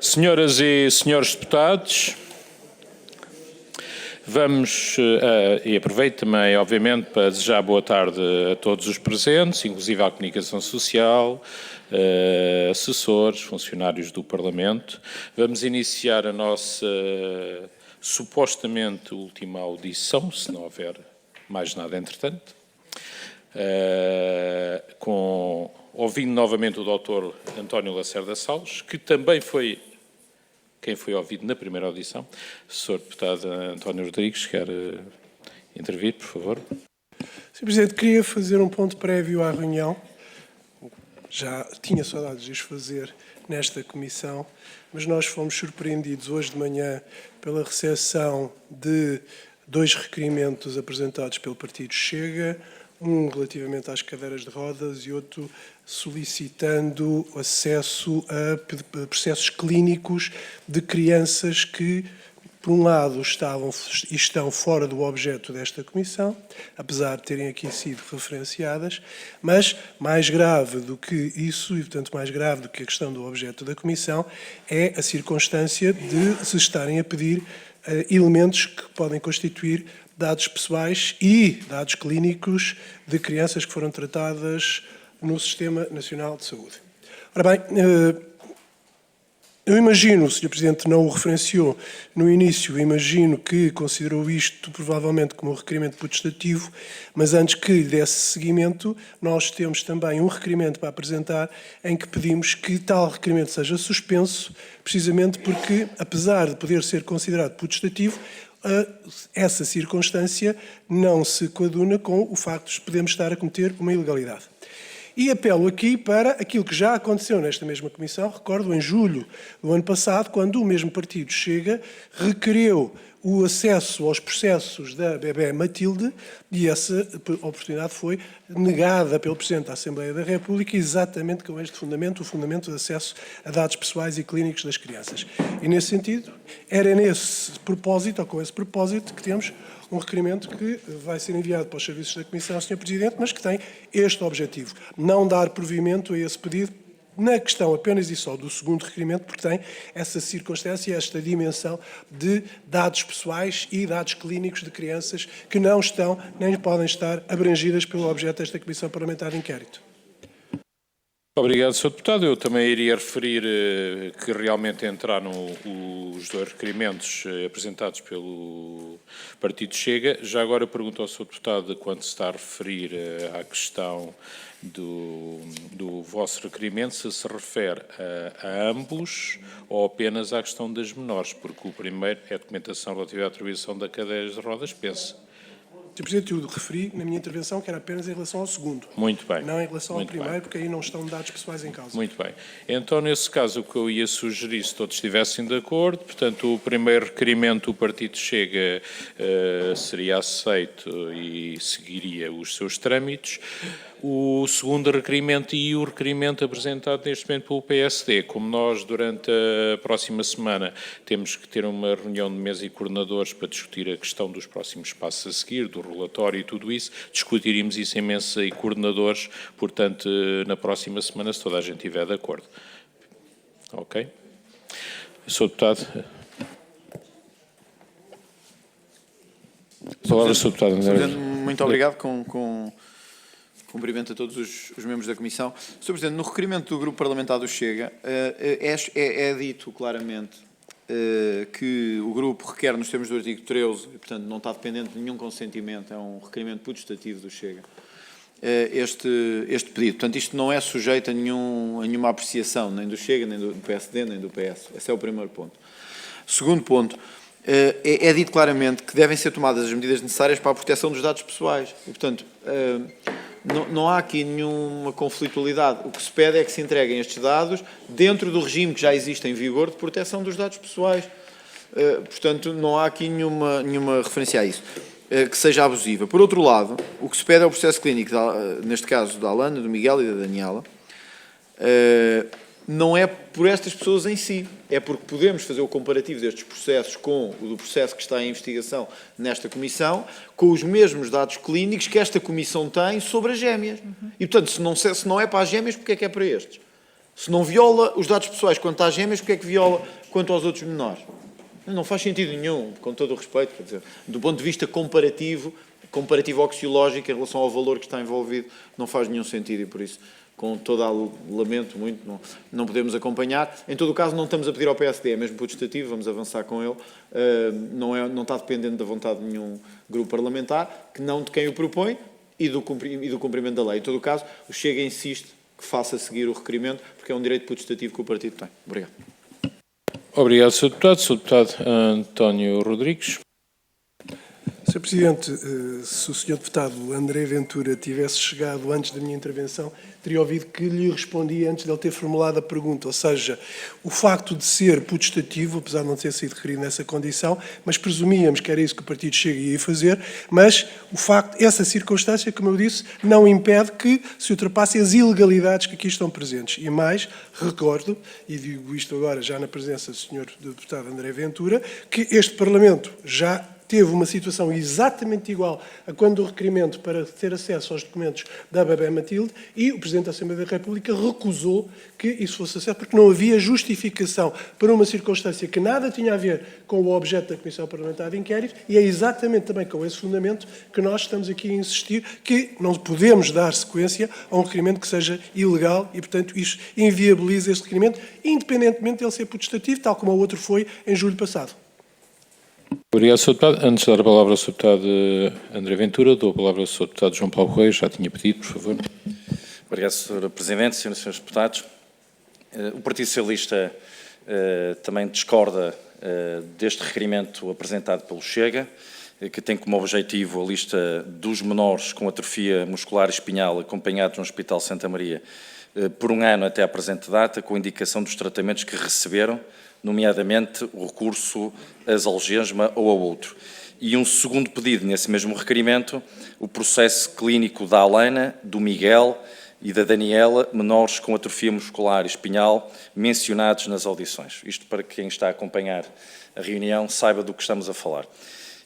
Senhoras e senhores deputados, vamos, e aproveito também, obviamente, para desejar boa tarde a todos os presentes, inclusive à comunicação social, assessores, funcionários do Parlamento. Vamos iniciar a nossa, supostamente, última audição, se não houver mais nada entretanto, ouvindo novamente o Dr. António Lacerda Salles, que também foi quem foi ouvido na primeira audição. Sr. Deputado António Rodrigues, quer intervir, por favor? Sr. Presidente, queria fazer um ponto prévio à reunião. Já tinha saudades de os fazer nesta comissão, mas nós fomos surpreendidos hoje de manhã pela recepção de 2 requerimentos apresentados pelo Partido Chega, um relativamente às cadeiras de rodas e outro solicitando acesso a processos clínicos de crianças que, por um lado, estão fora do objeto desta comissão, apesar de terem aqui sido referenciadas, mas mais grave do que isso, e portanto mais grave do que a questão do objeto da comissão, é a circunstância de se estarem a pedir elementos que podem constituir dados pessoais e dados clínicos de crianças que foram tratadas no Sistema Nacional de Saúde. Ora bem, eu imagino, o Sr. Presidente não o referenciou no início, imagino que considerou isto provavelmente como um requerimento potestativo, mas antes que lhe desse seguimento, nós temos também um requerimento para apresentar em que pedimos que tal requerimento seja suspenso, precisamente porque, apesar de poder ser considerado potestativo, essa circunstância não se coaduna com o facto de podermos estar a cometer uma ilegalidade. E apelo aqui para aquilo que já aconteceu nesta mesma comissão, recordo, em julho do ano passado, quando o mesmo partido Chega requereu o acesso aos processos da bebé Matilde e essa oportunidade foi negada pelo Presidente da Assembleia da República exatamente com este fundamento, o fundamento de acesso a dados pessoais e clínicos das crianças. E nesse sentido, era nesse propósito, ou com esse propósito, que temos um requerimento que vai ser enviado para os serviços da Comissão, Sr. Presidente, mas que tem este objetivo, não dar provimento a esse pedido na questão apenas e só do segundo requerimento, porque tem essa circunstância, esta dimensão de dados pessoais e dados clínicos de crianças que não estão, nem podem estar abrangidas pelo objeto desta Comissão Parlamentar de Inquérito. Obrigado, Sr. Deputado. Eu também iria referir que realmente entraram os 2 requerimentos apresentados pelo Partido Chega. Já agora pergunto ao Sr. Deputado, quando se está a referir à questão do vosso requerimento, se refere a ambos ou apenas à questão das menores, porque o primeiro é a documentação relativa à atribuição da cadeira de rodas, pensa. Sr. Presidente, eu referi na minha intervenção que era apenas em relação ao segundo. Muito bem. Não em relação ao primeiro, porque aí não estão dados pessoais em causa. Muito bem. Então, nesse caso, o que eu ia sugerir, se todos estivessem de acordo, portanto, o primeiro requerimento do Partido Chega seria aceito e seguiria os seus trâmites. O segundo requerimento e o requerimento apresentado neste momento pelo PSD. Como nós, durante a próxima semana, temos que ter uma reunião de mesa e coordenadores para discutir a questão dos próximos passos a seguir, do relatório e tudo isso, discutiremos isso em mesa e coordenadores, portanto, na próxima semana, se toda a gente estiver de acordo. Ok? Sr. Deputado. Palavra, Sr. Deputado. Muito obrigado. Cumprimento a todos os membros da Comissão. Sr. Presidente, no requerimento do Grupo Parlamentar do Chega, é dito claramente que o Grupo requer, nos termos do artigo 13, e, portanto, não está dependente de nenhum consentimento, é um requerimento potestativo do Chega, este pedido. Portanto, isto não é sujeito a nenhuma apreciação, nem do Chega, nem do PSD, nem do PS. Esse é o primeiro ponto. Segundo ponto, é dito claramente que devem ser tomadas as medidas necessárias para a proteção dos dados pessoais. E, portanto, não há aqui nenhuma conflitualidade. O que se pede é que se entreguem estes dados dentro do regime que já existe em vigor de proteção dos dados pessoais. Portanto, não há aqui nenhuma referência a isso que seja abusiva. Por outro lado, o que se pede é o processo clínico, neste caso da Alana, do Miguel e da Daniela, não é por estas pessoas em si, é porque podemos fazer o comparativo destes processos com o do processo que está em investigação nesta comissão, com os mesmos dados clínicos que esta comissão tem sobre as gêmeas. E, portanto, se não é para as gêmeas, porque é que é para estes? Se não viola os dados pessoais quanto às gêmeas, porque é que viola quanto aos outros menores? Não faz sentido nenhum, com todo o respeito, quer dizer, do ponto de vista comparativo axiológico em relação ao valor que está envolvido, não faz nenhum sentido e por isso, com todo lamento muito, não podemos acompanhar. Em todo o caso, não estamos a pedir ao PSD, é mesmo putestativo, vamos avançar com ele, não está dependente da vontade de nenhum grupo parlamentar, que não de quem o propõe e do cumprimento da lei. Em todo o caso, o Chega insiste que faça seguir o requerimento, porque é um direito putestativo que o partido tem. Obrigado. Obrigado, Sr. Deputado. Sr. Deputado António Rodrigues. Sr. Presidente, se o Sr. Deputado André Ventura tivesse chegado antes da minha intervenção, teria ouvido que lhe respondi antes de ele ter formulado a pergunta, ou seja, o facto de ser putestativo, apesar de não ter sido referido nessa condição, mas presumíamos que era isso que o Partido Chega ia fazer, mas o facto, essa circunstância, como eu disse, não impede que se ultrapassem as ilegalidades que aqui estão presentes. E mais, recordo, e digo isto agora já na presença do Sr. Deputado André Ventura, que este Parlamento já teve uma situação exatamente igual a quando o requerimento para ter acesso aos documentos da Bebé Matilde e o Presidente da Assembleia da República recusou que isso fosse acesso porque não havia justificação para uma circunstância que nada tinha a ver com o objeto da Comissão Parlamentar de Inquérito e é exatamente também com esse fundamento que nós estamos aqui a insistir que não podemos dar sequência a um requerimento que seja ilegal e, portanto, isso inviabiliza esse requerimento, independentemente de ele ser putestativo, tal como o outro foi em julho passado. Obrigado, Sr. Deputado. Antes de dar a palavra ao Sr. Deputado André Ventura, dou a palavra ao Sr. Deputado João Paulo Reis, já tinha pedido, por favor. Obrigado, Sr. Presidente, Sras. e Srs. Deputados. O Partido Socialista também discorda deste requerimento apresentado pelo Chega, que tem como objetivo a lista dos menores com atrofia muscular espinhal acompanhados no Hospital Santa Maria por um ano até à presente data, com indicação dos tratamentos que receberam, nomeadamente o recurso às algema ou a outro. E um segundo pedido nesse mesmo requerimento, o processo clínico da Alana, do Miguel e da Daniela, menores com atrofia muscular espinhal, mencionados nas audições. Isto para quem está a acompanhar a reunião saiba do que estamos a falar.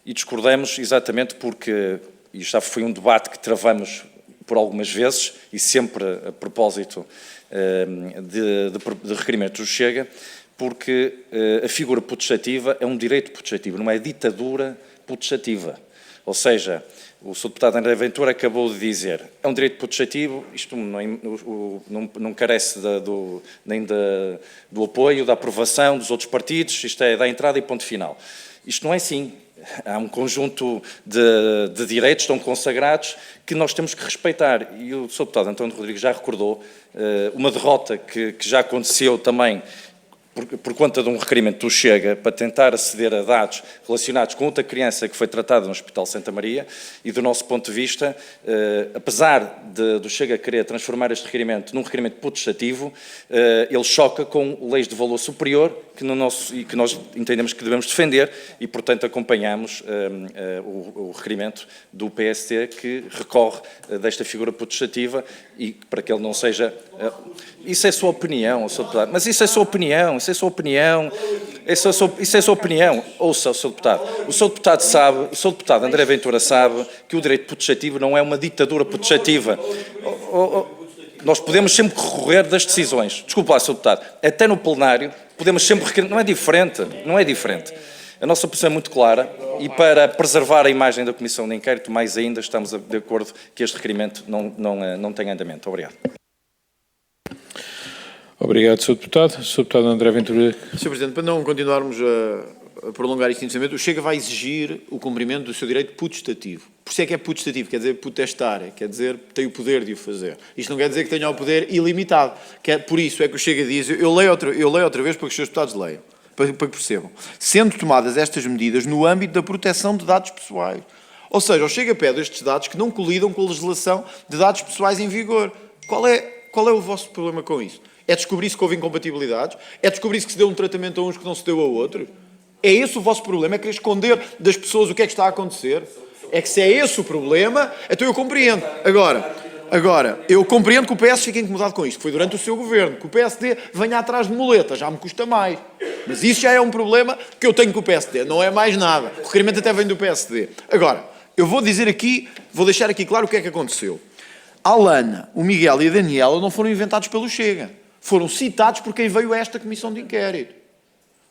E discordamos exatamente porque, e já foi um debate que travamos por algumas vezes, e sempre a propósito de requerimentos do Chega, porque a figura putestativa é um direito putestativo, não é ditadura putestativa. Ou seja, o Sr. Deputado André Ventura acabou de dizer, é um direito putestativo, isto não carece nem do apoio, da aprovação dos outros partidos, isto é da entrada e ponto final. Isto não é assim. Há um conjunto de direitos que estão consagrados que nós temos que respeitar. E o Sr. Deputado António Rodrigues já recordou uma derrota que já aconteceu também por conta de um requerimento do Chega para tentar aceder a dados relacionados com outra criança que foi tratada no Hospital Santa Maria e, do nosso ponto de vista, apesar do Chega querer transformar este requerimento num requerimento putestativo, ele choca com leis de valor superior que nós entendemos que devemos defender e, portanto, acompanhamos o requerimento do PSD que recorre desta figura putestativa e para que ele não seja... Isso é sua opinião, Sr. Deputado, mas isso é sua opinião, isso é sua opinião, isso é sua opinião. Ouça, Sr. Deputado, o Sr. Deputado sabe, o Sr. Deputado André Ventura sabe que o direito putestativo não é uma ditadura putestativa. Nós podemos sempre recorrer das decisões. Desculpe lá, Sr. Deputado, até no plenário podemos sempre recorrer, não é diferente, não é diferente. A nossa posição é muito clara e para preservar a imagem da Comissão de Inquérito, mais ainda, estamos de acordo que este requerimento não tem andamento. Obrigado. Obrigado, Sr. Deputado. Sr. Deputado André Ventura. Sr. Presidente, para não continuarmos a prolongar isto inicialmente, o Chega vai exigir o cumprimento do seu direito putestativo. Por isso é que é putestativo, quer dizer potestar, quer dizer tem o poder de o fazer. Isto não quer dizer que tenha o poder ilimitado. Por isso é que o Chega diz, eu leio outra vez para que os seus deputados leiam, para que percebam. Sendo tomadas estas medidas no âmbito da proteção de dados pessoais. Ou seja, o Chega pede estes dados que não colidam com a legislação de dados pessoais em vigor. Qual é o vosso problema com isso? É descobrir-se que houve incompatibilidades? É descobrir-se que se deu um tratamento a uns que não se deu a outros? É esse o vosso problema? É querer esconder das pessoas o que é que está a acontecer? É que se é esse o problema, então eu compreendo. Agora, eu compreendo que o PS fique incomodado com isto, que foi durante o seu governo, que o PSD venha atrás de muleta, já me custa mais. Mas isso já é um problema que eu tenho com o PSD, não é mais nada. O requerimento até vem do PSD. Agora, eu vou deixar aqui claro o que é que aconteceu. A Alana, o Miguel e a Daniela não foram inventados pelo Chega. Foram citados por quem veio a esta comissão de inquérito.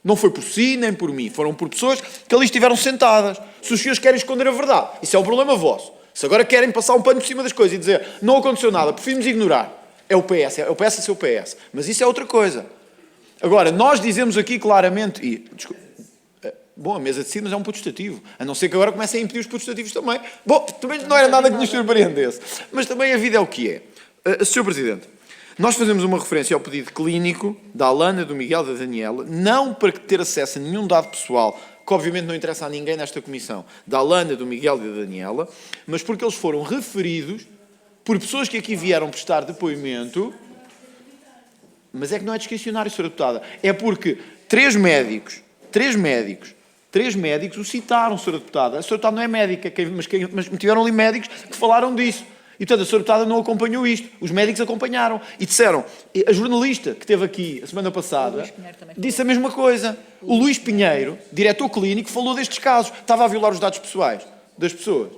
Não foi por si, nem por mim. Foram por pessoas que ali estiveram sentadas. Se os senhores querem esconder a verdade, isso é um problema vosso. Se agora querem passar um pano por cima das coisas e dizer não aconteceu nada, preferimos ignorar, é o PS a ser o PS. Mas isso é outra coisa. Agora, nós dizemos aqui claramente, bom, a mesa de cidas é um putestativo, a não ser que agora comecem a impedir os putestativos também. Bom, também não era nada que nos surpreendesse. Mas também a vida é o que é. Sr. Presidente, nós fazemos uma referência ao pedido clínico da Alana, do Miguel e da Daniela, não para ter acesso a nenhum dado pessoal, que obviamente não interessa a ninguém nesta comissão, da Alana, do Miguel e da Daniela, mas porque eles foram referidos por pessoas que aqui vieram prestar depoimento, mas é que não é discricionário, Sra. Deputada, é porque três médicos o citaram, Sra. Deputada. A Sra. Deputada não é médica, mas tiveram ali médicos que falaram disso. E, portanto, a Sra. Deputada não acompanhou isto. Os médicos acompanharam. E disseram, a jornalista que esteve aqui a semana passada, disse a mesma coisa. O Luís Pinheiro, diretor clínico, falou destes casos. Estava a violar os dados pessoais das pessoas.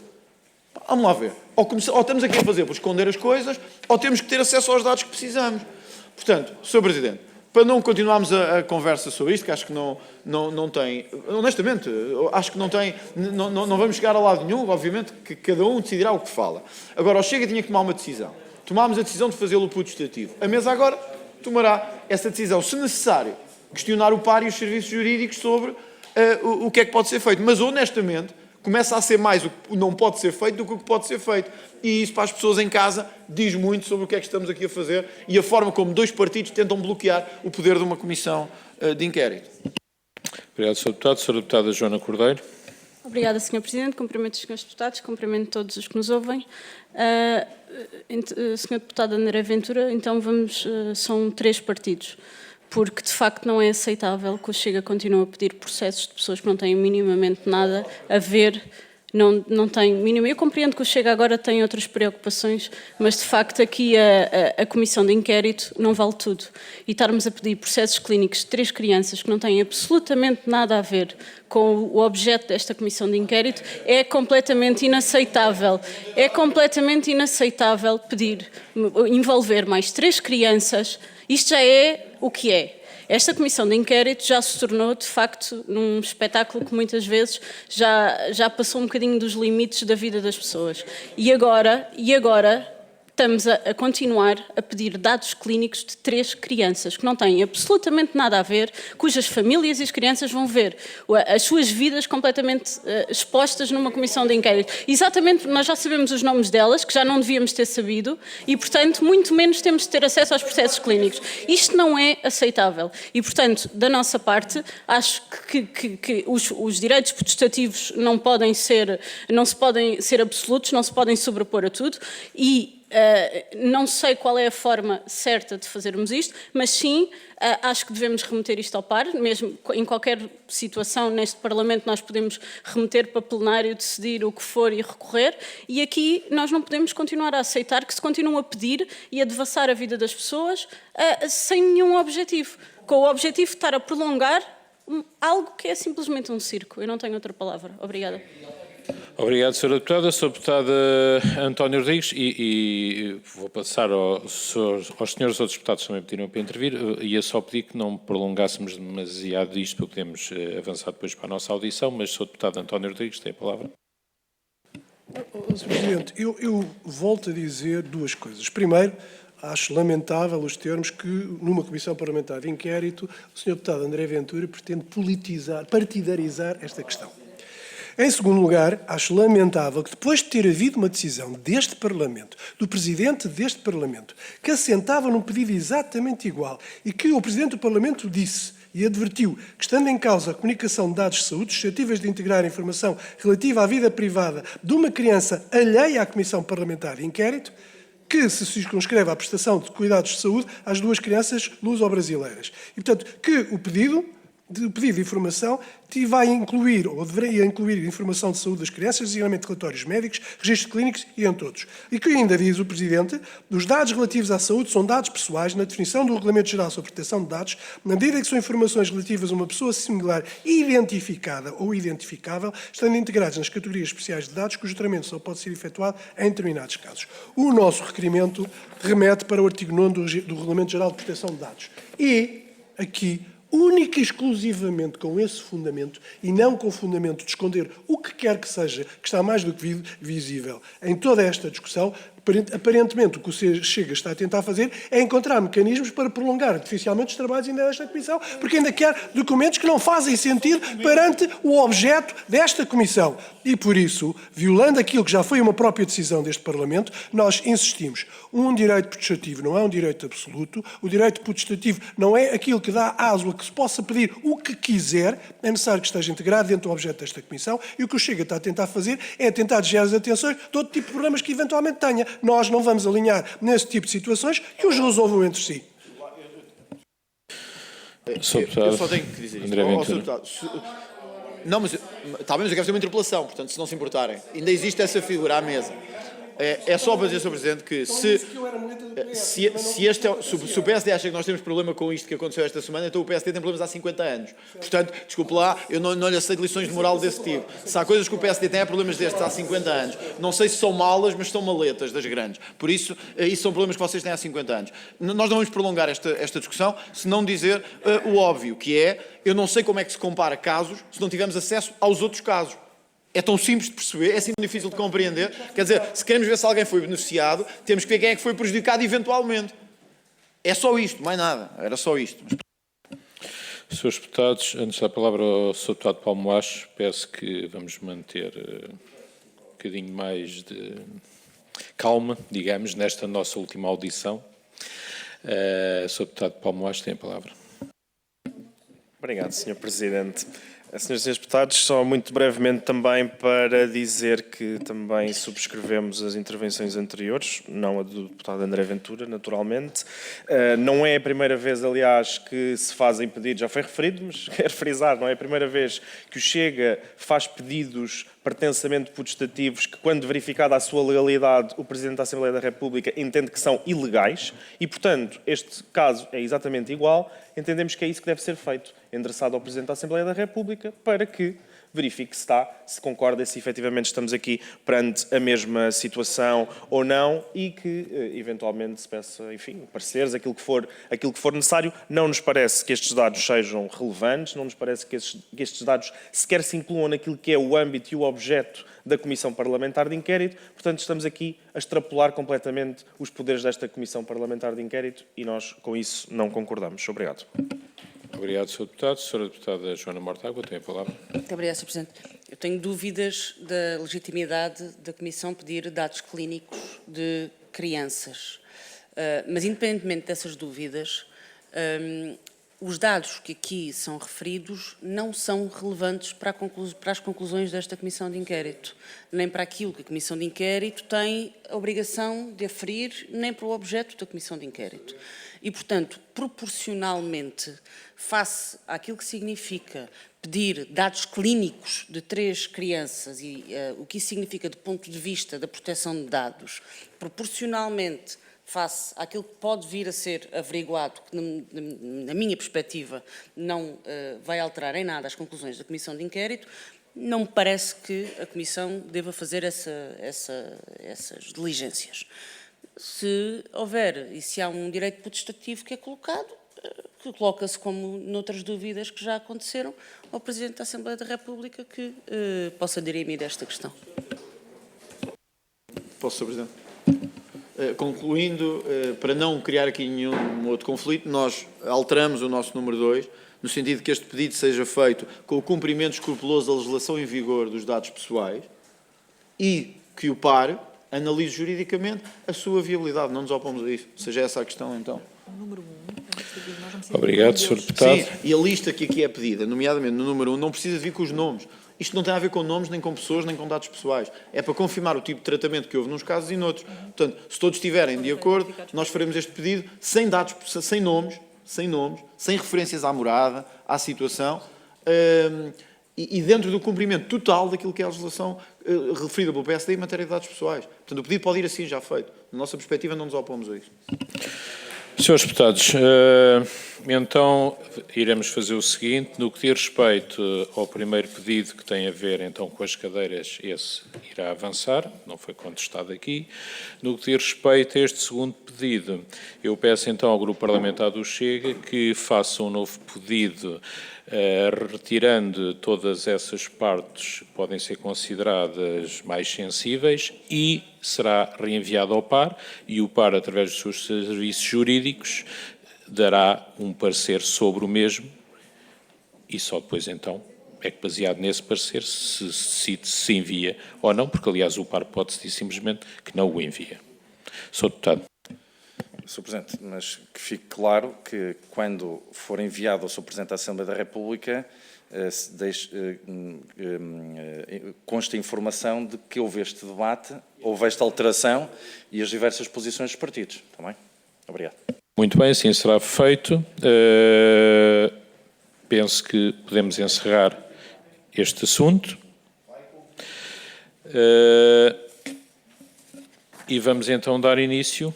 Vamos lá ver. Ou estamos aqui a fazer por esconder as coisas, ou temos que ter acesso aos dados que precisamos. Portanto, Sr. Presidente, para não continuarmos a conversa sobre isto, que acho que não tem, honestamente, acho que não tem, não vamos chegar a lado nenhum, obviamente que cada um decidirá o que fala. Agora, o Chega tinha que tomar uma decisão. Tomámos a decisão de fazê-lo putestativo. A mesa agora tomará essa decisão, se necessário, questionar o par e os serviços jurídicos sobre o que é que pode ser feito. Mas, honestamente, começa a ser mais o que não pode ser feito do que o que pode ser feito. E isso, para as pessoas em casa, diz muito sobre o que é que estamos aqui a fazer e a forma como dois partidos tentam bloquear o poder de uma comissão de inquérito. Obrigado, Sr. Deputado. Sra. Deputada Joana Cordeiro. Obrigada, Sr. Presidente. Cumprimento os senhores deputados, cumprimento todos os que nos ouvem. Sr. Deputado André Ventura, então são três partidos, porque de facto não é aceitável que o Chega continue a pedir processos de pessoas que não têm minimamente nada a ver, não têm mínimo. Eu compreendo que o Chega agora tem outras preocupações, mas de facto aqui a comissão de inquérito não vale tudo. E estarmos a pedir processos clínicos de 3 crianças que não têm absolutamente nada a ver com o objeto desta comissão de inquérito é completamente inaceitável. É completamente inaceitável envolver mais 3 crianças. Isto já é o que é. Esta comissão de inquérito já se tornou, de facto, num espetáculo que muitas vezes já passou um bocadinho dos limites da vida das pessoas. E agora estamos a continuar a pedir dados clínicos de 3 crianças que não têm absolutamente nada a ver, cujas famílias e as crianças vão ver as suas vidas completamente expostas numa comissão de inquérito. Exatamente, nós já sabemos os nomes delas, que já não devíamos ter sabido, e, portanto, muito menos temos de ter acesso aos processos clínicos. Isto não é aceitável. E, portanto, da nossa parte, acho que os direitos potestativos não se podem ser absolutos, não se podem sobrepor a tudo, e não sei qual é a forma certa de fazermos isto, mas sim, acho que devemos remeter isto ao par, mesmo em qualquer situação neste Parlamento nós podemos remeter para plenário, decidir o que for e recorrer, e aqui nós não podemos continuar a aceitar que se continuam a pedir e a devassar a vida das pessoas sem nenhum objetivo, com o objetivo de estar a prolongar algo que é simplesmente um circo. Eu não tenho outra palavra. Obrigada. Obrigado, Sra. Deputada. Sra. Deputada António Rodrigues, e vou passar aos senhores outros deputados que também pediram para intervir. Ia só pedir que não prolongássemos demasiado isto, para podermos avançar depois para a nossa audição, mas Sra. Deputada António Rodrigues tem a palavra. Sr. Presidente, eu volto a dizer 2 coisas. Primeiro, acho lamentável os termos que, numa comissão parlamentar de inquérito, o Sr. Deputado André Ventura pretende partidarizar esta questão. Em segundo lugar, acho lamentável que depois de ter havido uma decisão deste Parlamento, do Presidente deste Parlamento, que assentava num pedido exatamente igual e que o Presidente do Parlamento disse e advertiu que, estando em causa a comunicação de dados de saúde suscetíveis de integrar a informação relativa à vida privada de uma criança alheia à Comissão Parlamentar de Inquérito, que se circunscreve à prestação de cuidados de saúde às 2 crianças luso-brasileiras. E, portanto, que o pedido de pedido de informação vai incluir, ou deveria incluir, informação de saúde das crianças, designadamente de relatórios médicos, registros clínicos e entre outros. E que ainda diz o Presidente, os dados relativos à saúde são dados pessoais na definição do Regulamento Geral sobre a Proteção de Dados, na medida que são informações relativas a uma pessoa similar identificada ou identificável, estando integrados nas categorias especiais de dados, cujo tratamento só pode ser efetuado em determinados casos. O nosso requerimento remete para o artigo 9º do Regulamento Geral de Proteção de Dados. E, aqui, única e exclusivamente com esse fundamento e não com o fundamento de esconder o que quer que seja, que está mais do que visível em toda esta discussão, aparentemente o que o Chega está a tentar fazer é encontrar mecanismos para prolongar artificialmente os trabalhos ainda desta Comissão, porque ainda quer documentos que não fazem sentido perante o objeto desta Comissão. E por isso, violando aquilo que já foi uma própria decisão deste Parlamento, nós insistimos. Um direito potestativo não é um direito absoluto, o direito potestativo não é aquilo que dá aso a que se possa pedir o que quiser, é necessário que esteja integrado dentro do objeto desta Comissão, e o que o Chega está a tentar fazer é tentar desviar as atenções de outro tipo de problemas que eventualmente tenha. Nós não vamos alinhar nesse tipo de situações que os resolvam entre si. Eu só tenho que dizer isto. Não, mas está bem, mas eu quero fazer uma interpelação, portanto, se não se importarem. Ainda existe essa figura à mesa. É só para dizer, Sr. Presidente, que se o PSD acha que nós temos problema com isto que aconteceu esta semana, então o PSD tem problemas há 50 anos. Portanto, desculpe lá, eu não lhe aceito lições de moral desse tipo. Se há coisas que o PSD tem, há problemas destes há 50 anos. Não sei se são malas, mas são maletas das grandes. Por isso, isso são problemas que vocês têm há 50 anos. Nós não vamos prolongar esta discussão se não dizer o óbvio, que é, eu não sei como é que se compara casos se não tivermos acesso aos outros casos. É tão simples de perceber, é assim difícil de compreender. Quer dizer, se queremos ver se alguém foi beneficiado, temos que ver quem é que foi prejudicado eventualmente. É só isto, mais nada. Era só isto. Senhores deputados, antes da palavra ao Sr. Deputado Paulo Moacho, peço que vamos manter um bocadinho mais de calma, digamos, nesta nossa última audição. Sr. Deputado Paulo Moacho tem a palavra. Obrigado, Sr. Presidente. Senhores e senhores deputados, só muito brevemente também para dizer que também subscrevemos as intervenções anteriores, não a do deputado André Ventura, naturalmente. Não é a primeira vez, aliás, que se fazem pedidos, já foi referido, mas quero frisar, não é a primeira vez que o Chega faz pedidos pretensamente potestativos que, quando verificada a sua legalidade, o Presidente da Assembleia da República entende que são ilegais e, portanto, este caso é exatamente igual. Entendemos que é isso que deve ser feito, endereçado ao Presidente da Assembleia da República, para que verifique se concorda, se efetivamente estamos aqui perante a mesma situação ou não e que, eventualmente, se peça, enfim, pareceres, aquilo que for necessário. Não nos parece que estes dados sejam relevantes, não nos parece que estes dados sequer se incluam naquilo que é o âmbito e o objeto da Comissão Parlamentar de Inquérito. Portanto, estamos aqui a extrapolar completamente os poderes desta Comissão Parlamentar de Inquérito e nós, com isso, não concordamos. Obrigado. Obrigado, Sr. Deputado. Sra. Deputada Joana Mortágua tem a palavra. Muito obrigada, Sr. Presidente. Eu tenho dúvidas da legitimidade da Comissão pedir dados clínicos de crianças. Mas, independentemente dessas dúvidas, os dados que aqui são referidos não são relevantes para as conclusões desta Comissão de Inquérito, nem para aquilo que a Comissão de Inquérito tem a obrigação de aferir, nem para o objeto da Comissão de Inquérito. E, portanto, proporcionalmente, face àquilo que significa pedir dados clínicos de 3 crianças e o que isso significa do ponto de vista da proteção de dados, proporcionalmente face àquilo que pode vir a ser averiguado, que na minha perspectiva não vai alterar em nada as conclusões da Comissão de Inquérito, não me parece que a Comissão deva fazer essas diligências. Se houver e se há um direito potestativo que é colocado, que coloca-se, como noutras dúvidas que já aconteceram, ao Presidente da Assembleia da República que possa dirimir esta questão. Posso, Sr. Presidente? Concluindo, para não criar aqui nenhum outro conflito, nós alteramos o nosso número 2, no sentido que este pedido seja feito com o cumprimento escrupuloso da legislação em vigor dos dados pessoais e que o PAR analise juridicamente a sua viabilidade. Não nos opomos a isso. Seja essa a questão, então. Obrigado, Sr. Deputado. Sim, e a lista que aqui é pedida, nomeadamente no número 1, não precisa de vir com os nomes. Isto não tem a ver com nomes, nem com pessoas, nem com dados pessoais. É para confirmar o tipo de tratamento que houve nos casos e noutros. Portanto, se todos estiverem de acordo, nós faremos este pedido sem dados, sem nomes, sem nomes, sem referências à morada, à situação, e dentro do cumprimento total daquilo que é a legislação referida pelo PSD em matéria de dados pessoais. Portanto, o pedido pode ir assim já feito. Na nossa perspectiva, não nos opomos a isso. Senhores deputados, então iremos fazer o seguinte: no que diz respeito ao primeiro pedido, que tem a ver então com as cadeiras, esse irá avançar, não foi contestado aqui. No que diz respeito a este segundo pedido, eu peço então ao Grupo Parlamentar do Chega que faça um novo pedido, retirando todas essas partes que podem ser consideradas mais sensíveis, e será reenviado ao PAR, e o PAR, através dos seus serviços jurídicos, dará um parecer sobre o mesmo, e só depois então é que, baseado nesse parecer, se envia ou não, porque aliás o PAR pode decidir simplesmente que não o envia. Sr. Deputado. Sr. Presidente, mas que fique claro que quando for enviado ao Sr. Presidente da Assembleia da República, consta a informação de que houve este debate, houve esta alteração e as diversas posições dos partidos. Está bem? Obrigado. Muito bem, assim será feito. Penso que podemos encerrar este assunto. E vamos então dar início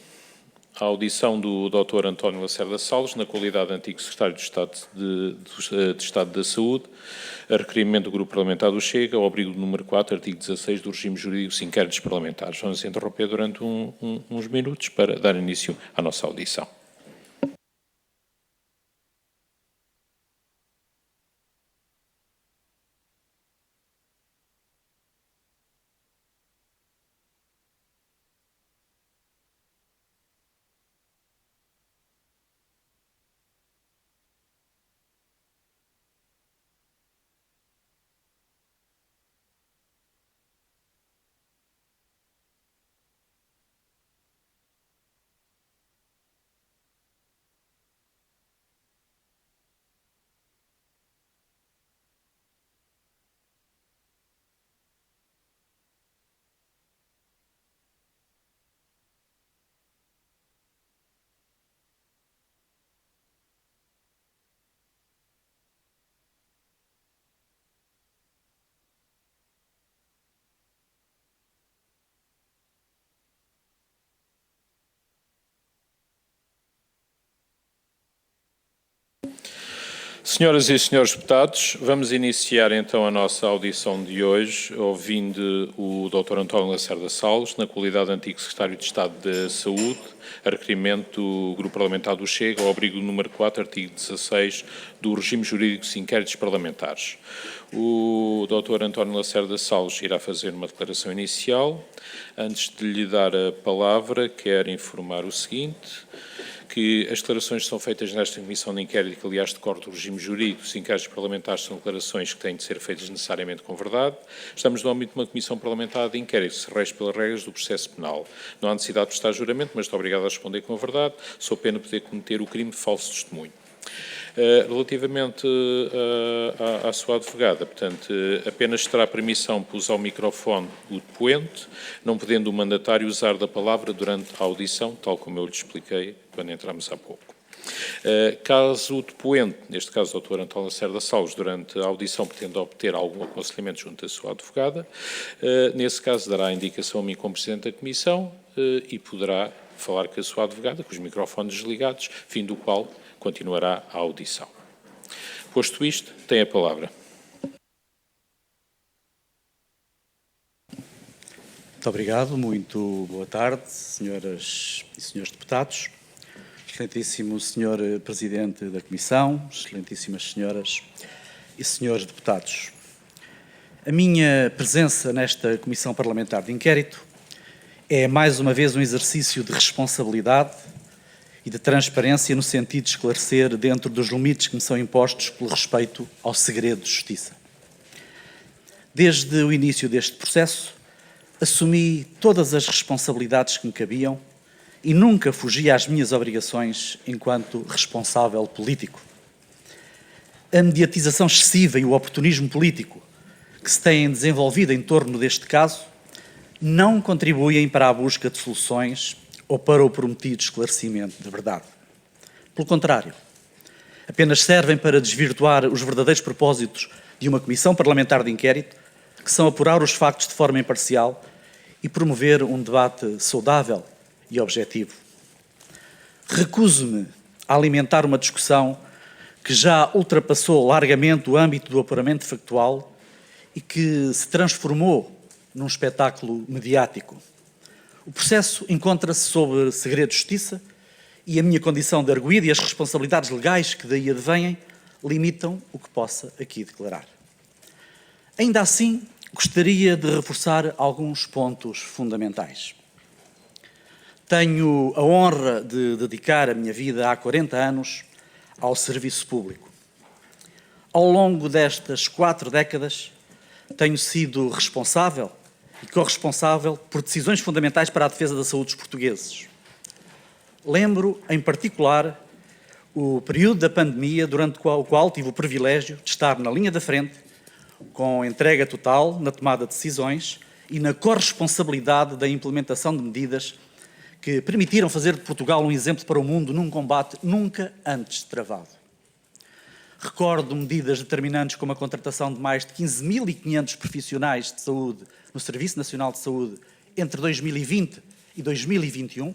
à audição do Dr. António Lacerda Salles, na qualidade de antigo Secretário de Estado da Saúde, a requerimento do Grupo Parlamentar do Chega, ao abrigo do número 4, artigo 16 do regime jurídico de inquéritos parlamentares. Vamos interromper durante uns minutos para dar início à nossa audição. Senhoras e senhores deputados, vamos iniciar então a nossa audição de hoje, ouvindo o Dr. António Lacerda Salles, na qualidade de antigo Secretário de Estado da Saúde, a requerimento do Grupo Parlamentar do Chega, ao abrigo do número 4, artigo 16 do regime jurídico de inquéritos parlamentares. O Dr. António Lacerda Salles irá fazer uma declaração inicial. Antes de lhe dar a palavra, quero informar o seguinte: que as declarações que são feitas nesta Comissão de Inquérito, que aliás decorre do regime jurídico dos inquéritos parlamentares, são declarações que têm de ser feitas necessariamente com verdade. Estamos no âmbito de uma Comissão Parlamentar de Inquérito, que se rege pelas regras do processo penal. Não há necessidade de prestar juramento, mas estou obrigado a responder com a verdade, sou pena de poder cometer o crime de falso testemunho. Relativamente à sua advogada, portanto, apenas terá permissão para usar o microfone o depoente, não podendo o mandatário usar da palavra durante a audição, tal como eu lhe expliquei quando entramos há pouco. Caso o depoente, neste caso o Dr. António Lacerda Salles, durante a audição pretenda obter algum aconselhamento junto à sua advogada, nesse caso dará a indicação a mim como Presidente da Comissão e poderá falar com a sua advogada, com os microfones desligados, fim do qual continuará a audição. Posto isto, tem a palavra. Muito obrigado, muito boa tarde, senhoras e senhores deputados, excelentíssimo senhor Presidente da Comissão, excelentíssimas senhoras e senhores deputados. A minha presença nesta Comissão Parlamentar de Inquérito é mais uma vez um exercício de responsabilidade e de transparência no sentido de esclarecer dentro dos limites que me são impostos pelo respeito ao segredo de justiça. Desde o início deste processo, assumi todas as responsabilidades que me cabiam e nunca fugi às minhas obrigações enquanto responsável político. A mediatização excessiva e o oportunismo político que se têm desenvolvido em torno deste caso não contribuem para a busca de soluções ou para o prometido esclarecimento da verdade. Pelo contrário, apenas servem para desvirtuar os verdadeiros propósitos de uma comissão parlamentar de inquérito, que são apurar os factos de forma imparcial e promover um debate saudável e objetivo. Recuso-me a alimentar uma discussão que já ultrapassou largamente o âmbito do apuramento factual e que se transformou num espetáculo mediático. O processo encontra-se sob segredo de justiça e a minha condição de arguido e as responsabilidades legais que daí advêm limitam o que possa aqui declarar. Ainda assim, gostaria de reforçar alguns pontos fundamentais. Tenho a honra de dedicar a minha vida há 40 anos ao serviço público. Ao longo destas 4 décadas, tenho sido responsável e corresponsável por decisões fundamentais para a defesa da saúde dos portugueses. Lembro, em particular, o período da pandemia durante o qual tive o privilégio de estar na linha da frente, com entrega total na tomada de decisões e na corresponsabilidade da implementação de medidas que permitiram fazer de Portugal um exemplo para o mundo num combate nunca antes travado. Recordo medidas determinantes como a contratação de mais de 15.500 profissionais de saúde no Serviço Nacional de Saúde entre 2020 e 2021,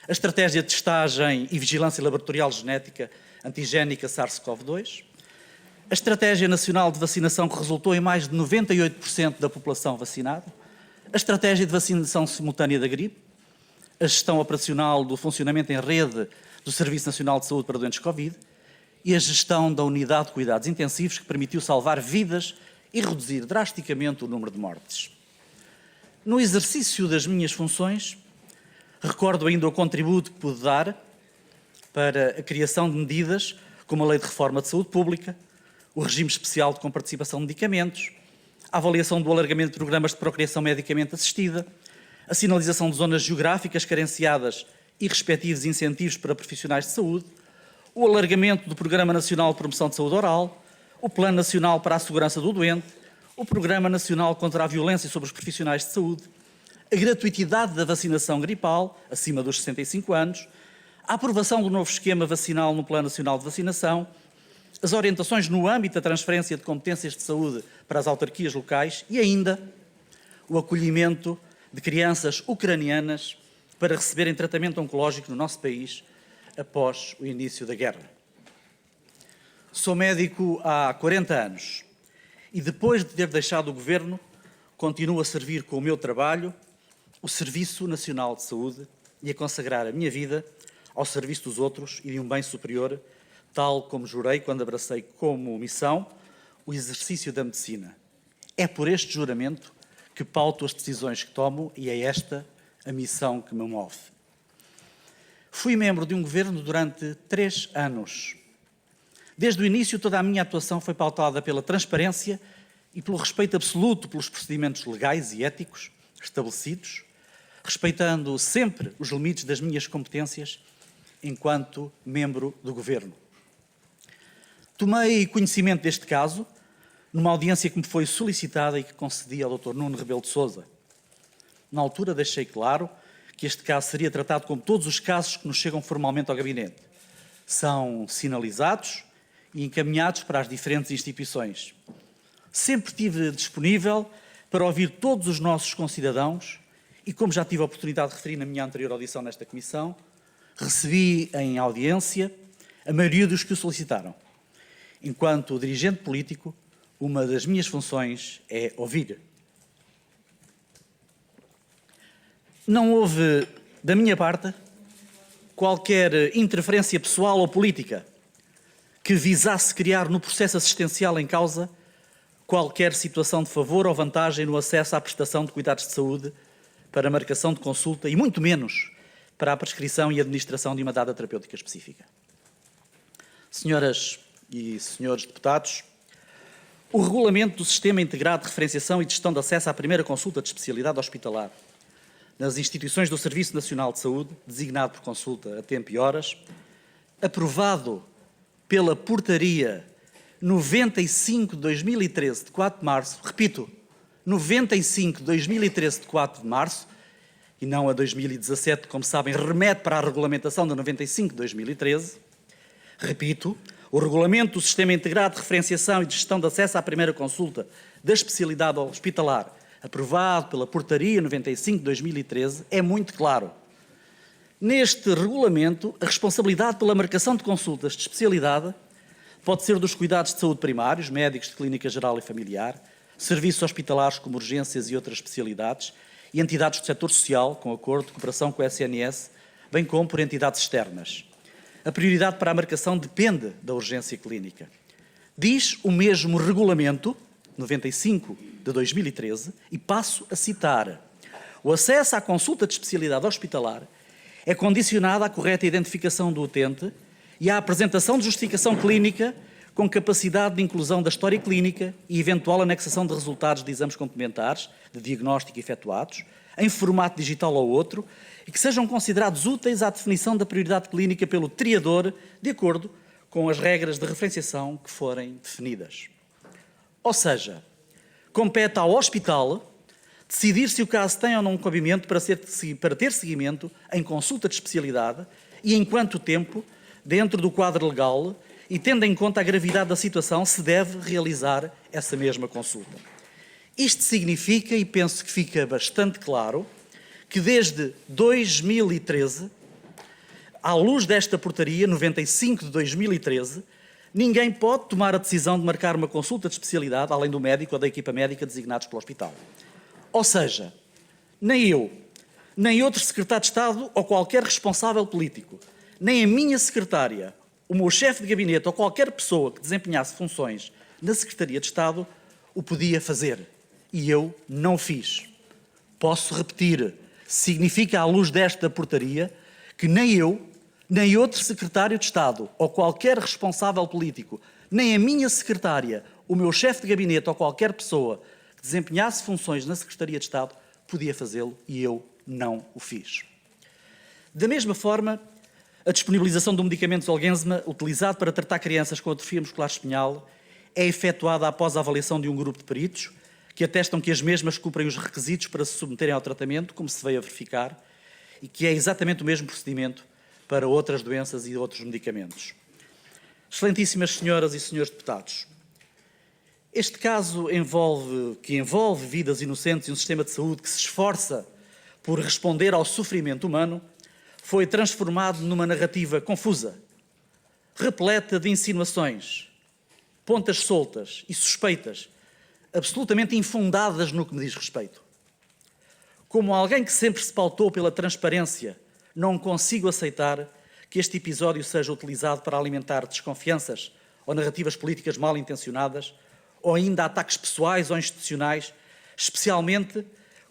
a estratégia de testagem e vigilância laboratorial genética antigénica SARS-CoV-2, a Estratégia Nacional de Vacinação que resultou em mais de 98% da população vacinada, a Estratégia de Vacinação Simultânea da gripe, a gestão operacional do funcionamento em rede do Serviço Nacional de Saúde para doentes Covid e a gestão da Unidade de Cuidados Intensivos que permitiu salvar vidas e reduzir drasticamente o número de mortes. No exercício das minhas funções, recordo ainda o contributo que pude dar para a criação de medidas como a Lei de Reforma de Saúde Pública, o regime especial de comparticipação de medicamentos, a avaliação do alargamento de programas de procriação medicamente assistida, a sinalização de zonas geográficas carenciadas e respectivos incentivos para profissionais de saúde, o alargamento do Programa Nacional de Promoção de Saúde Oral, o Plano Nacional para a Segurança do Doente, o Programa Nacional contra a Violência sobre os Profissionais de Saúde, a gratuitidade da vacinação gripal, acima dos 65 anos, a aprovação do novo esquema vacinal no Plano Nacional de Vacinação, as orientações no âmbito da transferência de competências de saúde para as autarquias locais e ainda o acolhimento de crianças ucranianas para receberem tratamento oncológico no nosso país após o início da guerra. Sou médico há 40 anos e depois de ter deixado o Governo, continuo a servir com o meu trabalho o Serviço Nacional de Saúde e a consagrar a minha vida ao serviço dos outros e de um bem superior, tal como jurei quando abracei como missão o exercício da medicina. É por este juramento que pauto as decisões que tomo e é esta a missão que me move. Fui membro de um governo durante 3 anos. Desde o início, toda a minha atuação foi pautada pela transparência e pelo respeito absoluto pelos procedimentos legais e éticos estabelecidos, respeitando sempre os limites das minhas competências enquanto membro do governo. Tomei conhecimento deste caso numa audiência que me foi solicitada e que concedi ao Dr. Nuno Rebelo de Sousa. Na altura deixei claro que este caso seria tratado como todos os casos que nos chegam formalmente ao gabinete. São sinalizados e encaminhados para as diferentes instituições. Sempre estive disponível para ouvir todos os nossos concidadãos e, como já tive a oportunidade de referir na minha anterior audição nesta comissão, recebi em audiência a maioria dos que o solicitaram. Enquanto dirigente político, uma das minhas funções é ouvir. Não houve, da minha parte, qualquer interferência pessoal ou política que visasse criar no processo assistencial em causa qualquer situação de favor ou vantagem no acesso à prestação de cuidados de saúde para marcação de consulta e muito menos para a prescrição e administração de uma dada terapêutica específica. Senhoras e senhores deputados, o regulamento do Sistema Integrado de Referenciação e de Gestão de Acesso à Primeira Consulta de Especialidade Hospitalar nas instituições do Serviço Nacional de Saúde, designado por consulta a tempo e horas, aprovado pela Portaria 95 de 2013, de 4 de março, repito, 95 de 2013, de 4 de março, e não a 2017, como sabem, remete para a regulamentação de 95 de 2013, repito, O regulamento do Sistema Integrado de Referenciação e de Gestão de Acesso à Primeira Consulta da Especialidade Hospitalar, aprovado pela Portaria 95 de 2013, é muito claro. Neste regulamento, a responsabilidade pela marcação de consultas de especialidade pode ser dos cuidados de saúde primários, médicos de clínica geral e familiar, serviços hospitalares como urgências e outras especialidades, e entidades do setor social, com acordo de cooperação com o SNS, bem como por entidades externas. A prioridade para a marcação depende da urgência clínica. Diz o mesmo regulamento, 95 de 2013, e passo a citar: o acesso à consulta de especialidade hospitalar é condicionado à correta identificação do utente e à apresentação de justificação clínica com capacidade de inclusão da história clínica e eventual anexação de resultados de exames complementares de diagnóstico efetuados, em formato digital ou outro, e que sejam considerados úteis à definição da prioridade clínica pelo triador, de acordo com as regras de referenciação que forem definidas. Ou seja, compete ao hospital decidir se o caso tem ou não um cabimento para ter seguimento em consulta de especialidade e em quanto tempo, dentro do quadro legal, e tendo em conta a gravidade da situação, se deve realizar essa mesma consulta. Isto significa, e penso que fica bastante claro, que desde 2013, à luz desta portaria 95 de 2013, ninguém pode tomar a decisão de marcar uma consulta de especialidade, além do médico ou da equipa médica designados pelo hospital. Ou seja, nem eu, nem outro secretário de Estado ou qualquer responsável político, nem a minha secretária, o meu chefe de gabinete ou qualquer pessoa que desempenhasse funções na Secretaria de Estado o podia fazer. E eu não fiz. Posso repetir, significa, à luz desta portaria, que nem eu, nem outro secretário de Estado ou qualquer responsável político, nem a minha secretária, o meu chefe de gabinete ou qualquer pessoa que desempenhasse funções na Secretaria de Estado podia fazê-lo e eu não o fiz. Da mesma forma, a disponibilização do medicamento Zolgensma, utilizado para tratar crianças com atrofia muscular espinhal, é efetuada após a avaliação de um grupo de peritos que atestam que as mesmas cumprem os requisitos para se submeterem ao tratamento, como se veio a verificar, e que é exatamente o mesmo procedimento para outras doenças e outros medicamentos. Excelentíssimas senhoras e senhores deputados, este caso envolve vidas inocentes e um sistema de saúde que se esforça por responder ao sofrimento humano, foi transformado numa narrativa confusa, repleta de insinuações, pontas soltas e suspeitas, absolutamente infundadas no que me diz respeito. Como alguém que sempre se pautou pela transparência, não consigo aceitar que este episódio seja utilizado para alimentar desconfianças ou narrativas políticas mal intencionadas, ou ainda ataques pessoais ou institucionais, especialmente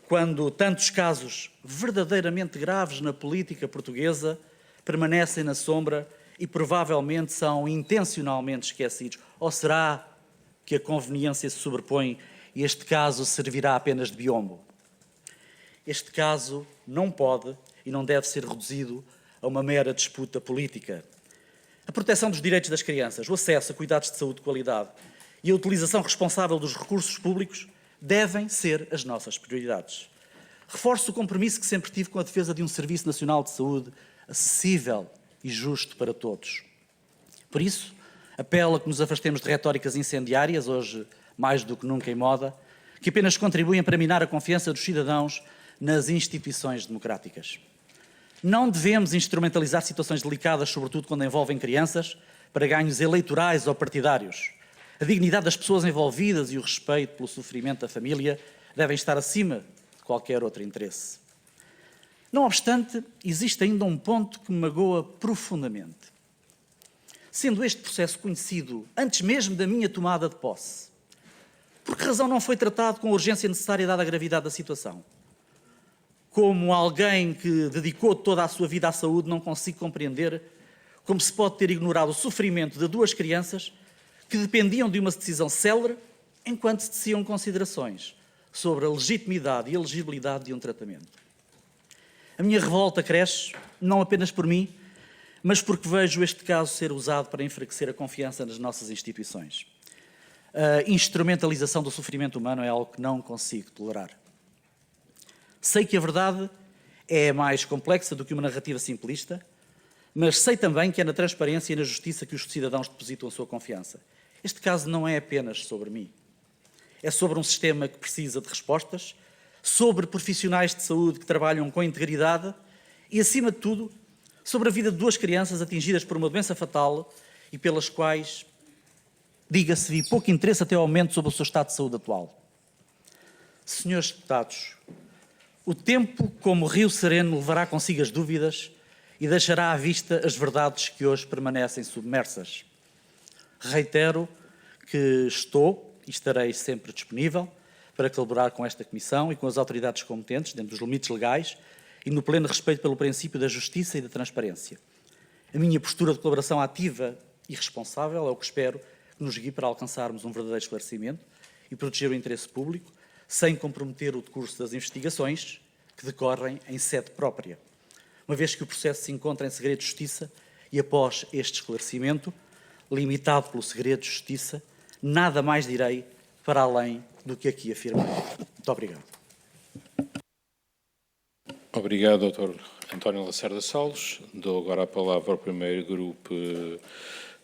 quando tantos casos verdadeiramente graves na política portuguesa permanecem na sombra e provavelmente são intencionalmente esquecidos. Ou será que a conveniência se sobrepõe e este caso servirá apenas de biombo? Este caso não pode e não deve ser reduzido a uma mera disputa política. A proteção dos direitos das crianças, o acesso a cuidados de saúde de qualidade e a utilização responsável dos recursos públicos devem ser as nossas prioridades. Reforço o compromisso que sempre tive com a defesa de um Serviço Nacional de Saúde acessível e justo para todos. Por isso, apelo a que nos afastemos de retóricas incendiárias, hoje mais do que nunca em moda, que apenas contribuem para minar a confiança dos cidadãos nas instituições democráticas. Não devemos instrumentalizar situações delicadas, sobretudo quando envolvem crianças, para ganhos eleitorais ou partidários. A dignidade das pessoas envolvidas e o respeito pelo sofrimento da família devem estar acima de qualquer outro interesse. Não obstante, existe ainda um ponto que me magoa profundamente. Sendo este processo conhecido antes mesmo da minha tomada de posse, por que razão não foi tratado com a urgência necessária dada a gravidade da situação? Como alguém que dedicou toda a sua vida à saúde, não consigo compreender como se pode ter ignorado o sofrimento de duas crianças que dependiam de uma decisão célere enquanto se teciam considerações sobre a legitimidade e elegibilidade de um tratamento. A minha revolta cresce, não apenas por mim, mas porque vejo este caso ser usado para enfraquecer a confiança nas nossas instituições. A instrumentalização do sofrimento humano é algo que não consigo tolerar. Sei que a verdade é mais complexa do que uma narrativa simplista, mas sei também que é na transparência e na justiça que os cidadãos depositam a sua confiança. Este caso não é apenas sobre mim. É sobre um sistema que precisa de respostas, sobre profissionais de saúde que trabalham com integridade e, acima de tudo, sobre a vida de 2 crianças atingidas por uma doença fatal e pelas quais, diga-se, vi pouco interesse até ao momento sobre o seu estado de saúde atual. Senhores deputados, o tempo, como rio sereno, levará consigo as dúvidas e deixará à vista as verdades que hoje permanecem submersas. Reitero que estou e estarei sempre disponível para colaborar com esta Comissão e com as autoridades competentes, dentro dos limites legais e no pleno respeito pelo princípio da justiça e da transparência. A minha postura de colaboração ativa e responsável é o que espero que nos guie para alcançarmos um verdadeiro esclarecimento e proteger o interesse público, sem comprometer o decurso das investigações que decorrem em sede própria. Uma vez que o processo se encontra em segredo de justiça e após este esclarecimento, limitado pelo segredo de justiça, nada mais direi para além do que aqui afirmei. Muito obrigado. Obrigado, Dr. António Lacerda Salles. Dou agora a palavra ao primeiro grupo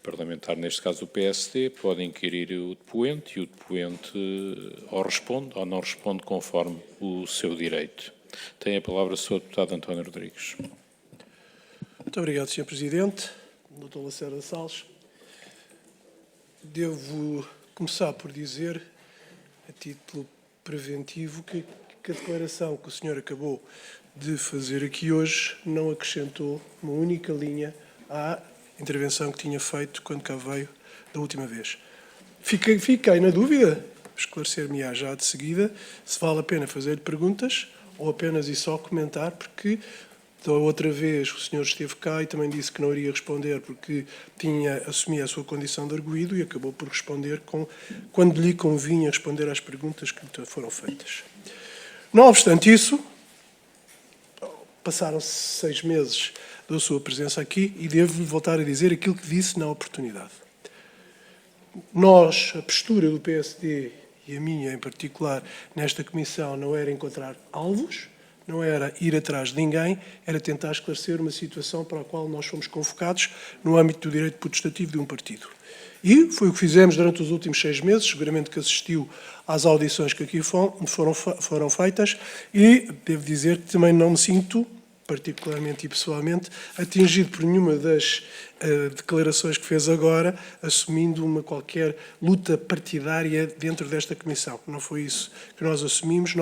parlamentar, neste caso o PSD. Pode inquirir o depoente e o depoente ou responde ou não responde conforme o seu direito. Tem a palavra o Sr. Deputado António Rodrigues. Muito obrigado, Sr. Presidente. Dr. Lacerda Salles. Devo começar por dizer, a título preventivo, que a declaração que o senhor acabou de fazer aqui hoje não acrescentou uma única linha à intervenção que tinha feito quando cá veio da última vez. Fiquei na dúvida, esclarecer-me-á já de seguida, se vale a pena fazer-lhe perguntas ou apenas e só comentar, porque da outra vez o senhor esteve cá e também disse que não iria responder porque assumia a sua condição de arguido e acabou por responder quando lhe convinha responder às perguntas que lhe foram feitas. Não obstante isso, passaram-se 6 meses da sua presença aqui e devo voltar a dizer aquilo que disse na oportunidade. Nós, a postura do PSD e a minha em particular nesta comissão não era encontrar alvos, não era ir atrás de ninguém, era tentar esclarecer uma situação para a qual nós fomos convocados no âmbito do direito potestativo de um partido. E foi o que fizemos durante os últimos 6 meses, seguramente que assistiu às audições que aqui foram feitas, e devo dizer que também não me sinto, particularmente e pessoalmente, atingido por nenhuma das declarações que fez agora, assumindo uma qualquer luta partidária dentro desta Comissão. Não foi isso que nós assumimos,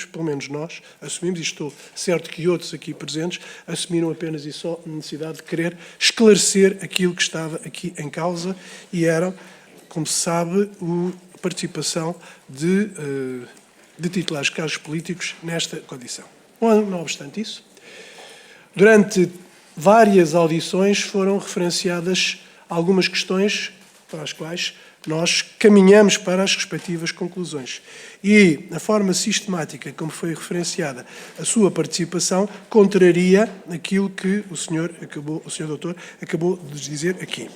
pelo menos nós assumimos, e estou certo que outros aqui presentes assumiram apenas e só a necessidade de querer esclarecer aquilo que estava aqui em causa e era, como se sabe, a participação de titulares de cargos políticos nesta condição. Não obstante isso, durante várias audições foram referenciadas algumas questões para as quais nós caminhamos para as respectivas conclusões. E a forma sistemática como foi referenciada a sua participação contraria aquilo que o Sr. Doutor acabou de dizer aqui.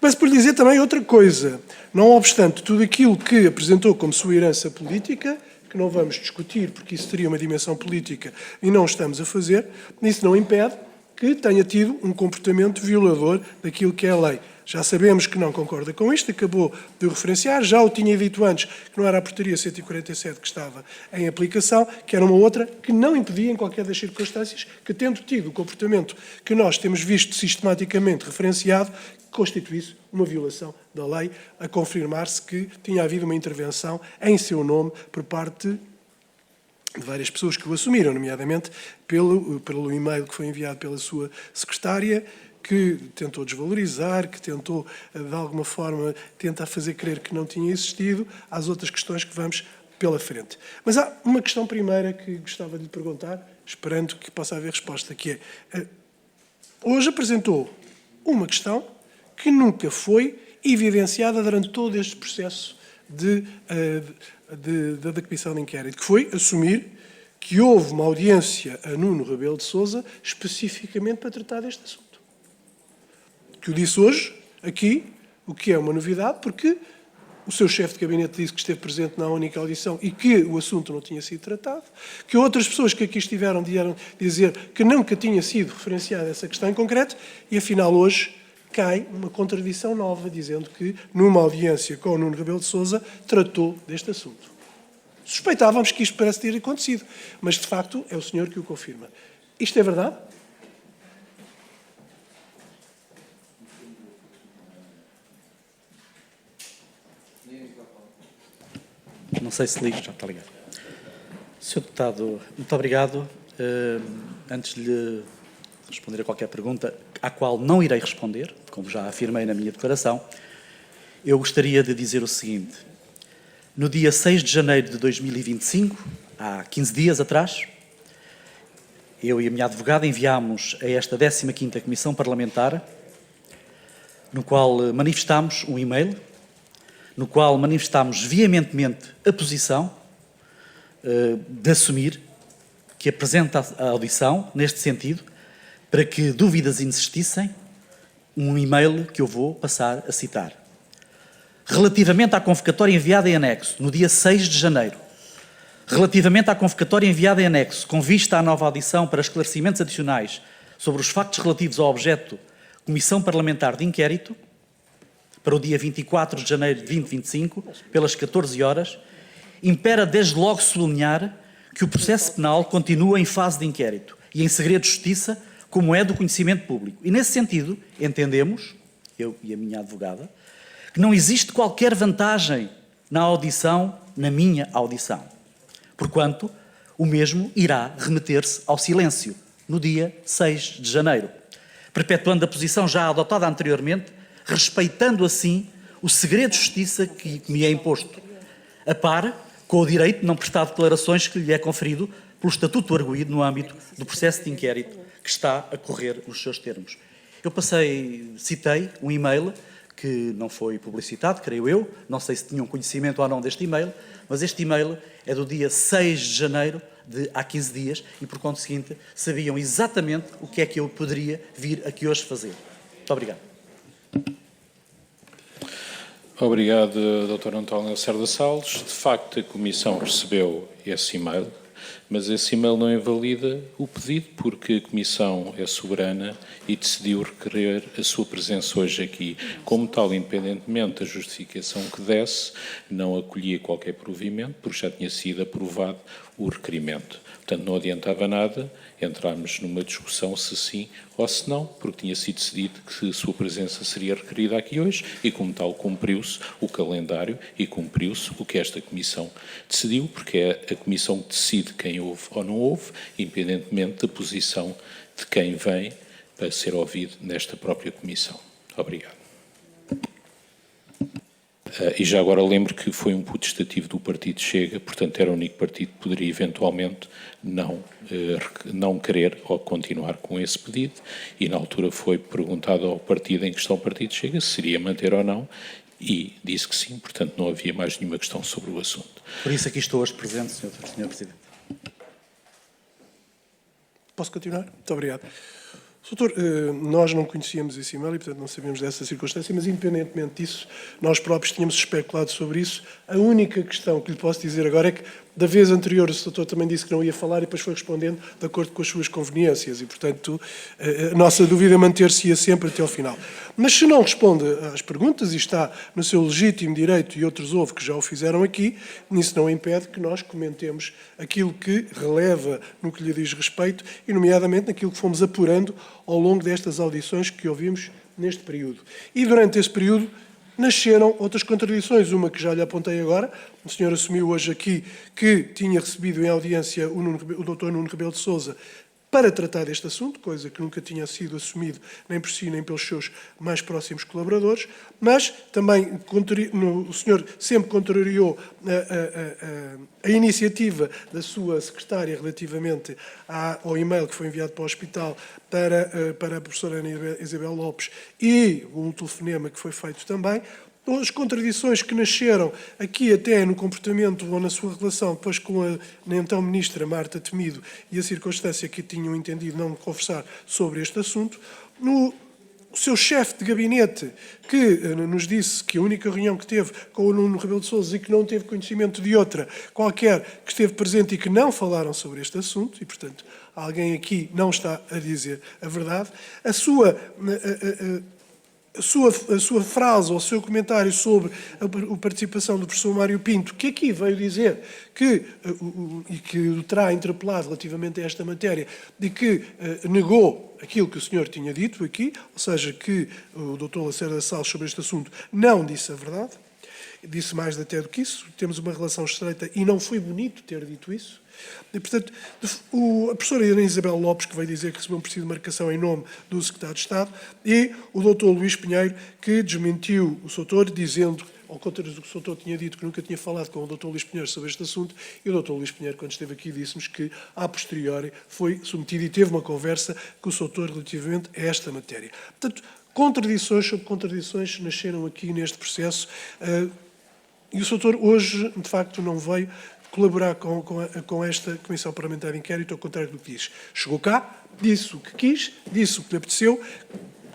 Mas por dizer também outra coisa, não obstante tudo aquilo que apresentou como sua herança política, que não vamos discutir porque isso teria uma dimensão política e não estamos a fazer, isso não impede que tenha tido um comportamento violador daquilo que é a lei. Já sabemos que não concorda com isto, acabou de o referenciar, já o tinha dito antes que não era a portaria 147 que estava em aplicação, que era uma outra que não impedia em qualquer das circunstâncias que, tendo tido o comportamento que nós temos visto sistematicamente referenciado, constituísse uma violação da lei, a confirmar-se que tinha havido uma intervenção em seu nome por parte de várias pessoas que o assumiram, nomeadamente pelo e-mail que foi enviado pela sua secretária, que tentou desvalorizar, que tentou, de alguma forma, tentar fazer crer que não tinha existido, às outras questões que vamos pela frente. Mas há uma questão primeira que gostava de lhe perguntar, esperando que possa haver resposta, que é, hoje apresentou uma questão que nunca foi evidenciada durante todo este processo da Comissão de Inquérito, que foi assumir que houve uma audiência a Nuno Rebelo de Sousa especificamente para tratar deste assunto. Que o disse hoje, aqui, o que é uma novidade, porque o seu chefe de gabinete disse que esteve presente na única audição e que o assunto não tinha sido tratado, que outras pessoas que aqui estiveram vieram dizer que nunca tinha sido referenciada essa questão em concreto, e afinal hoje cai uma contradição nova, dizendo que numa audiência com o Nuno Rebelo de Sousa tratou deste assunto. Suspeitávamos que isto parece ter acontecido, mas de facto é o senhor que o confirma. Isto é verdade? Não sei se ligo, já está ligado. Sr. Deputado, muito obrigado. Antes de lhe responder a qualquer pergunta, à qual não irei responder, como já afirmei na minha declaração, eu gostaria de dizer o seguinte. No dia 6 de janeiro de 2025, há 15 dias atrás, eu e a minha advogada enviámos a esta 15ª Comissão Parlamentar, no qual manifestámos um e-mail, no qual manifestámos veementemente a posição de assumir que apresenta a audição, neste sentido, para que dúvidas insistissem, um e-mail que eu vou passar a citar. Relativamente à convocatória enviada em anexo, no dia 6 de janeiro, relativamente à convocatória enviada em anexo, com vista à nova audição para esclarecimentos adicionais sobre os factos relativos ao objeto Comissão Parlamentar de Inquérito, para o dia 24 de janeiro de 2025, pelas 14 horas, impera desde logo sublinhar que o processo penal continua em fase de inquérito e em segredo de justiça, como é do conhecimento público. E, nesse sentido, entendemos, eu e a minha advogada, que não existe qualquer vantagem na audição, na minha audição. Porquanto, o mesmo irá remeter-se ao silêncio, no dia 6 de janeiro, perpetuando a posição já adotada anteriormente, respeitando assim o segredo de justiça que me é imposto, a par com o direito de não prestar declarações que lhe é conferido pelo estatuto arguído no âmbito do processo de inquérito que está a correr nos seus termos. Eu citei um e-mail que não foi publicitado, creio eu, não sei se tinham conhecimento ou não deste e-mail, mas este e-mail é do dia 6 de janeiro de há 15 dias e, por conseguinte, sabiam exatamente o que é que eu poderia vir aqui hoje fazer. Muito obrigado. Obrigado, Dr. António Lacerda Salles. De facto, a Comissão recebeu esse e-mail, mas esse e-mail não invalida o pedido, porque a Comissão é soberana e decidiu requerer a sua presença hoje aqui. Como tal, independentemente da justificação que desse, não acolhia qualquer provimento, porque já tinha sido aprovado o requerimento. Portanto, não adiantava nada entrarmos numa discussão se sim ou se não, porque tinha sido decidido que a sua presença seria requerida aqui hoje e, como tal, cumpriu-se o calendário e cumpriu-se o que esta Comissão decidiu, porque é a Comissão que decide quem ouve ou não ouve, independentemente da posição de quem vem para ser ouvido nesta própria Comissão. Obrigado. E já agora lembro que foi um putestativo do Partido Chega, portanto era o único partido que poderia eventualmente não querer ou continuar com esse pedido, e na altura foi perguntado ao partido em questão, o Partido Chega, se seria manter ou não, e disse que sim, portanto não havia mais nenhuma questão sobre o assunto. Por isso aqui estou hoje presente, Sr. Presidente. Posso continuar? Muito obrigado. Doutor, nós não conhecíamos esse e-mail e, portanto, não sabíamos dessa circunstância, mas, independentemente disso, nós próprios tínhamos especulado sobre isso. A única questão que lhe posso dizer agora é que, da vez anterior, o doutor também disse que não ia falar e depois foi respondendo de acordo com as suas conveniências e, portanto, a nossa dúvida é manter-se-ia sempre até ao final. Mas se não responde às perguntas e está no seu legítimo direito, e outros houve que já o fizeram aqui, isso não impede que nós comentemos aquilo que releva no que lhe diz respeito e, nomeadamente, naquilo que fomos apurando ao longo destas audições que ouvimos neste período. E durante esse período nasceram outras contradições, uma que já lhe apontei agora. O senhor assumiu hoje aqui que tinha recebido em audiência o Dr. Nuno Rebelo de Sousa para tratar deste assunto, coisa que nunca tinha sido assumido nem por si nem pelos seus mais próximos colaboradores, mas também o senhor sempre contrariou a iniciativa da sua secretária relativamente ao e-mail que foi enviado para o hospital para a professora Ana Isabel Lopes e um telefonema que foi feito também. As contradições que nasceram aqui até no comportamento ou na sua relação depois com a então ministra Marta Temido e a circunstância que tinham entendido não conversar sobre este assunto, o seu chefe de gabinete, que nos disse que a única reunião que teve com o Nuno Rebelo de Sousa e que não teve conhecimento de outra qualquer que esteve presente e que não falaram sobre este assunto, e, portanto, alguém aqui não está a dizer a verdade, a sua frase ou o seu comentário sobre a participação do professor Mário Pinto, que aqui veio dizer que, e que o terá interpelado relativamente a esta matéria, de que negou aquilo que o senhor tinha dito aqui, ou seja, que o Dr. Lacerda Salles sobre este assunto não disse a verdade, disse mais até do que isso, temos uma relação estreita e não foi bonito ter dito isso. E, portanto, a professora Irene Isabel Lopes, que veio dizer que recebeu um pedido de marcação em nome do Secretário de Estado, e o Dr. Luís Pinheiro, que desmentiu o Soutor, dizendo, ao contrário do que o Soutor tinha dito, que nunca tinha falado com o Dr. Luís Pinheiro sobre este assunto, e o Dr. Luís Pinheiro, quando esteve aqui, disse-nos que, a posteriori, foi submetido e teve uma conversa com o Soutor relativamente a esta matéria. Portanto, contradições sobre contradições nasceram aqui neste processo, e o Soutor hoje, de facto, não veio colaborar com esta Comissão Parlamentar de Inquérito, ao contrário do que diz. Chegou cá, disse o que quis, disse o que lhe apeteceu,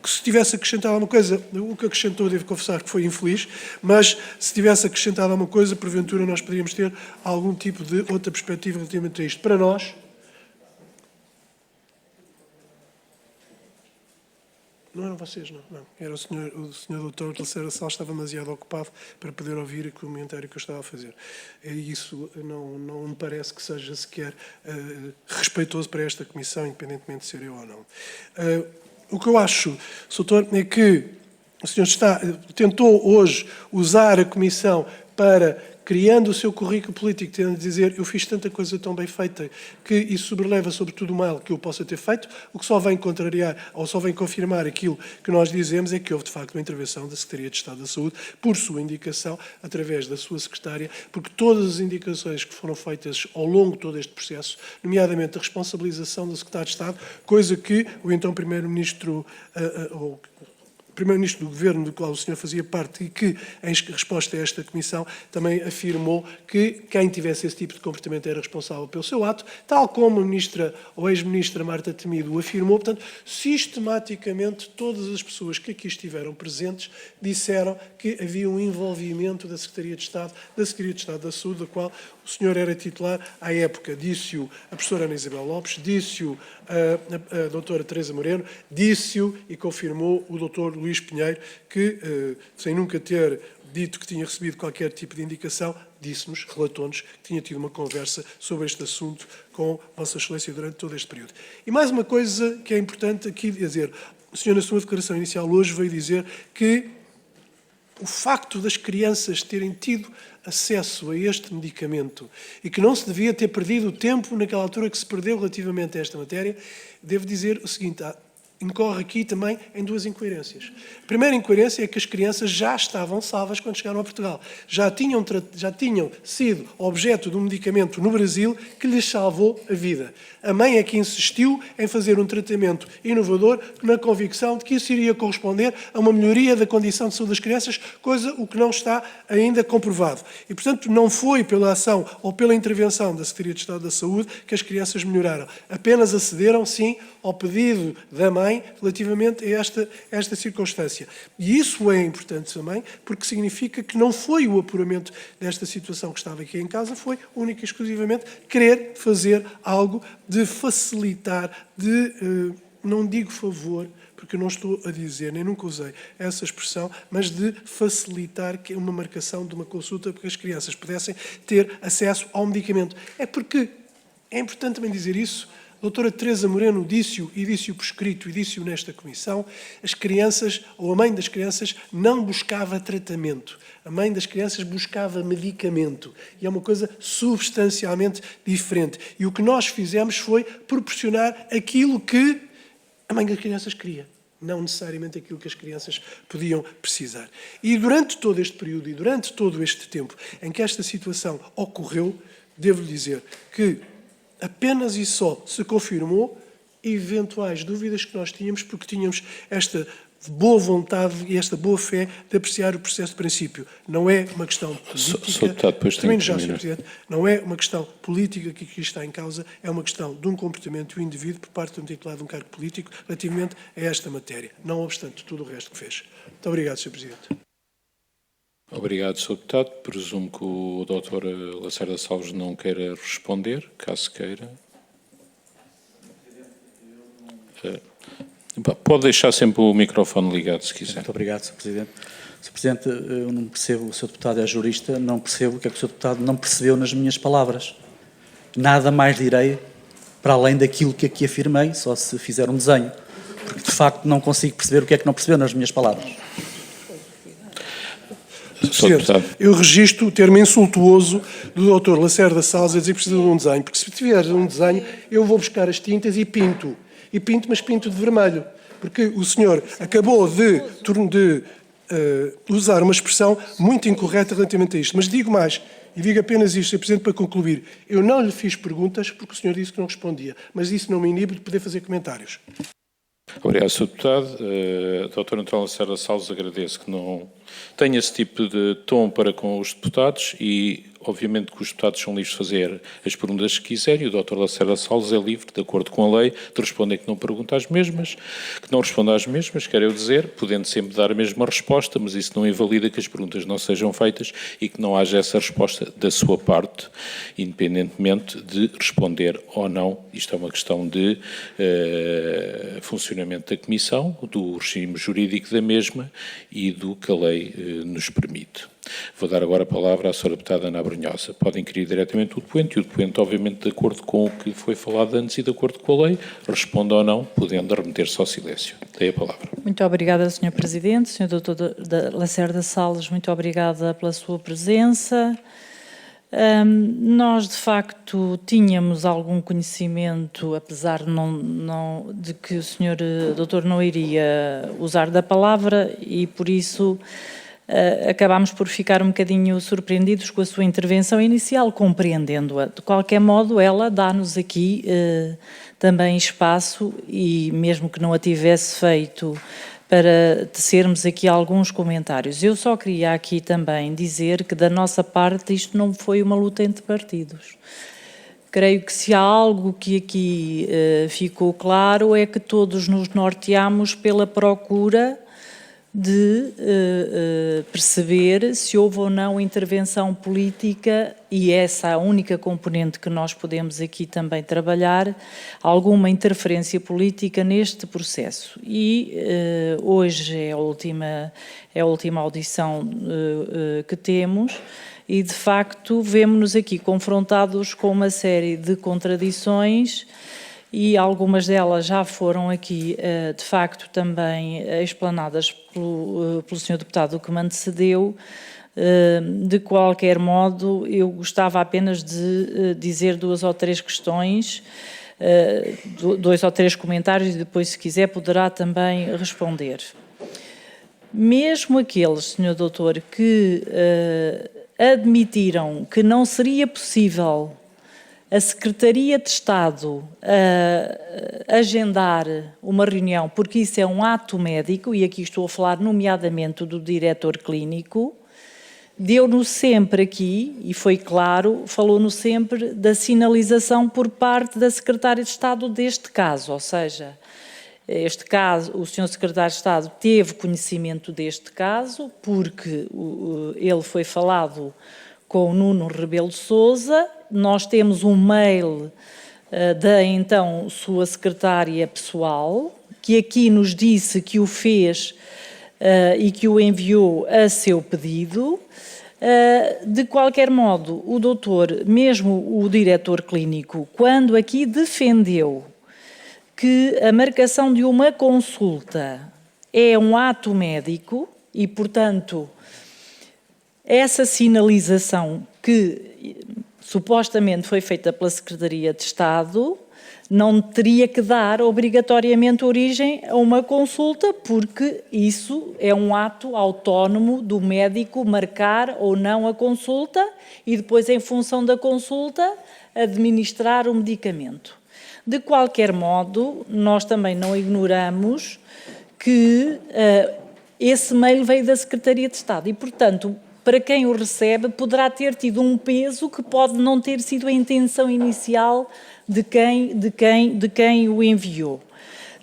que se tivesse acrescentado alguma coisa, o que acrescentou, devo confessar que foi infeliz, mas se tivesse acrescentado alguma coisa, porventura nós poderíamos ter algum tipo de outra perspectiva relativamente a isto. Para nós, não eram vocês, não. Era o senhor doutor Lacerda Salles, estava demasiado ocupado para poder ouvir o comentário que eu estava a fazer. E isso não me parece que seja sequer respeitoso para esta comissão, independentemente de ser eu ou não. O que eu acho, Soutor, é que o senhor tentou hoje usar a comissão para, criando o seu currículo político, tendo de dizer eu fiz tanta coisa tão bem feita que isso sobreleva sobre tudo o mal que eu possa ter feito, o que só vem contrariar ou só vem confirmar aquilo que nós dizemos é que houve de facto uma intervenção da Secretaria de Estado da Saúde por sua indicação, através da sua secretária, porque todas as indicações que foram feitas ao longo de todo este processo, nomeadamente a responsabilização do Secretário de Estado, coisa que o então Primeiro-Ministro Primeiro-Ministro do Governo do qual o senhor fazia parte e que, em resposta a esta comissão, também afirmou que quem tivesse esse tipo de comportamento era responsável pelo seu ato, tal como a ministra ou ex-ministra Marta Temido o afirmou. Portanto, sistematicamente, todas as pessoas que aqui estiveram presentes disseram que havia um envolvimento da Secretaria de Estado da Saúde, da qual o senhor era titular à época. Disse-o a professora Ana Isabel Lopes, disse-o a doutora Teresa Moreno, disse-o e confirmou o doutor Luís Pinheiro, que, sem nunca ter dito que tinha recebido qualquer tipo de indicação, disse-nos, relatou-nos, que tinha tido uma conversa sobre este assunto com Vossa Excelência durante todo este período. E mais uma coisa que é importante aqui dizer. O senhor, na sua declaração inicial hoje, veio dizer que o facto das crianças terem tido acesso a este medicamento e que não se devia ter perdido o tempo naquela altura que se perdeu relativamente a esta matéria, devo dizer o seguinte, incorre aqui também em duas incoerências. A primeira incoerência é que as crianças já estavam salvas quando chegaram a Portugal. Já tinham sido objeto de um medicamento no Brasil que lhes salvou a vida. A mãe é que insistiu em fazer um tratamento inovador na convicção de que isso iria corresponder a uma melhoria da condição de saúde das crianças, coisa o que não está ainda comprovado. E, portanto, não foi pela ação ou pela intervenção da Secretaria de Estado da Saúde que as crianças melhoraram. Apenas acederam, sim, ao pedido da mãe relativamente a esta circunstância. E isso é importante também, porque significa que não foi o apuramento desta situação que estava aqui em casa, foi única e exclusivamente querer fazer algo de facilitar, não digo favor, porque eu não estou a dizer, nem nunca usei essa expressão, mas de facilitar uma marcação de uma consulta para que as crianças pudessem ter acesso ao medicamento. É porque, é importante também dizer isso, a doutora Teresa Moreno disse-o, e disse-o por escrito, e disse-o nesta comissão, as crianças, ou a mãe das crianças, não buscava tratamento. A mãe das crianças buscava medicamento. E é uma coisa substancialmente diferente. E o que nós fizemos foi proporcionar aquilo que a mãe das crianças queria, não necessariamente aquilo que as crianças podiam precisar. E durante todo este período, e durante todo este tempo em que esta situação ocorreu, devo-lhe dizer que apenas e só se confirmou eventuais dúvidas que nós tínhamos, porque tínhamos esta de boa vontade e esta boa fé de apreciar o processo de princípio. Não é uma questão política. Sr. Deputado, depois Termino tem já, que Sr. terminar. Presidente. Não é uma questão política que aqui está em causa, é uma questão de um comportamento do indivíduo por parte de um titular de um cargo político relativamente a esta matéria, não obstante tudo o resto que fez. Muito obrigado, Sr. Presidente. Obrigado, Sr. Deputado. Presumo que o Dr. Lacerda Salles não queira responder, caso queira. Pode deixar sempre o microfone ligado, se quiser. Muito obrigado, Sr. Presidente. Sr. Presidente, eu não percebo, o Sr. Deputado é jurista, não percebo o que é que o Sr. Deputado não percebeu nas minhas palavras. Nada mais direi para além daquilo que aqui afirmei, só se fizer um desenho, porque de facto não consigo perceber o que é que não percebeu nas minhas palavras. Sr. Deputado. Eu registro o termo insultuoso do Dr. Lacerda Salles a dizer que precisa de um desenho, porque se tiver um desenho, eu vou buscar as tintas e pinto. E pinto, mas pinto de vermelho. Porque o senhor acabou de usar uma expressão muito incorreta relativamente a isto. Mas digo mais, e digo apenas isto, Sr. Presidente, para concluir. Eu não lhe fiz perguntas porque o senhor disse que não respondia, mas isso não me inibe de poder fazer comentários. Obrigado, Sr. Deputado. Dr. António Lacerda Salles, agradeço que não tenha esse tipo de tom para com os deputados e, obviamente, que os deputados são livres de fazer as perguntas que quiserem e o Dr. Lacerda Salles é livre, de acordo com a lei, de responder que não pergunta às mesmas, que não responda às mesmas, quero eu dizer, podendo sempre dar a mesma resposta, mas isso não invalida que as perguntas não sejam feitas e que não haja essa resposta da sua parte, independentemente de responder ou não. Isto é uma questão de funcionamento da Comissão, do regime jurídico da mesma e do que a lei nos permite. Vou dar agora a palavra à Sra. Deputada Ana Brunhosa. Podem inquirir diretamente o depoente e o depoente, obviamente, de acordo com o que foi falado antes e de acordo com a lei, responda ou não, podendo remeter-se ao silêncio. Dei a palavra. Muito obrigada, Sr. Presidente. Sr. Dr. Lacerda Salles, muito obrigada pela sua presença. Nós, de facto, tínhamos algum conhecimento, apesar de que o Sr. Doutor não iria usar da palavra e, por isso, acabámos por ficar um bocadinho surpreendidos com a sua intervenção inicial, compreendendo-a. De qualquer modo, ela dá-nos aqui também espaço, e mesmo que não a tivesse feito, para tecermos aqui alguns comentários. Eu só queria aqui também dizer que, da nossa parte, isto não foi uma luta entre partidos. Creio que se há algo que aqui ficou claro é que todos nos norteamos pela procura de perceber se houve ou não intervenção política, e essa é a única componente que nós podemos aqui também trabalhar, alguma interferência política neste processo. E hoje é a última audição que temos e, de facto, vemo-nos aqui confrontados com uma série de contradições, e algumas delas já foram aqui, de facto, também explanadas pelo Sr. Deputado que me antecedeu. De qualquer modo, eu gostava apenas de dizer duas ou três questões, dois ou três comentários, e depois, se quiser, poderá também responder. Mesmo aqueles, Sr. Doutor, que admitiram que não seria possível a Secretaria de Estado agendar uma reunião, porque isso é um ato médico, e aqui estou a falar nomeadamente do diretor clínico, deu-nos sempre aqui, e foi claro, falou-nos sempre da sinalização por parte da Secretária de Estado deste caso, ou seja, este caso, o Sr. Secretário de Estado teve conhecimento deste caso, porque ele foi falado com o Nuno Rebelo de Sousa. Nós temos um mail da então sua secretária pessoal, que aqui nos disse que o fez e que o enviou a seu pedido. De qualquer modo, o doutor, mesmo o diretor clínico, quando aqui defendeu que a marcação de uma consulta é um ato médico e, portanto, essa sinalização que supostamente foi feita pela Secretaria de Estado não teria que dar obrigatoriamente origem a uma consulta, porque isso é um ato autónomo do médico marcar ou não a consulta e depois, em função da consulta, administrar o medicamento. De qualquer modo, nós também não ignoramos que esse mail veio da Secretaria de Estado e, portanto, para quem o recebe, poderá ter tido um peso que pode não ter sido a intenção inicial de quem o enviou.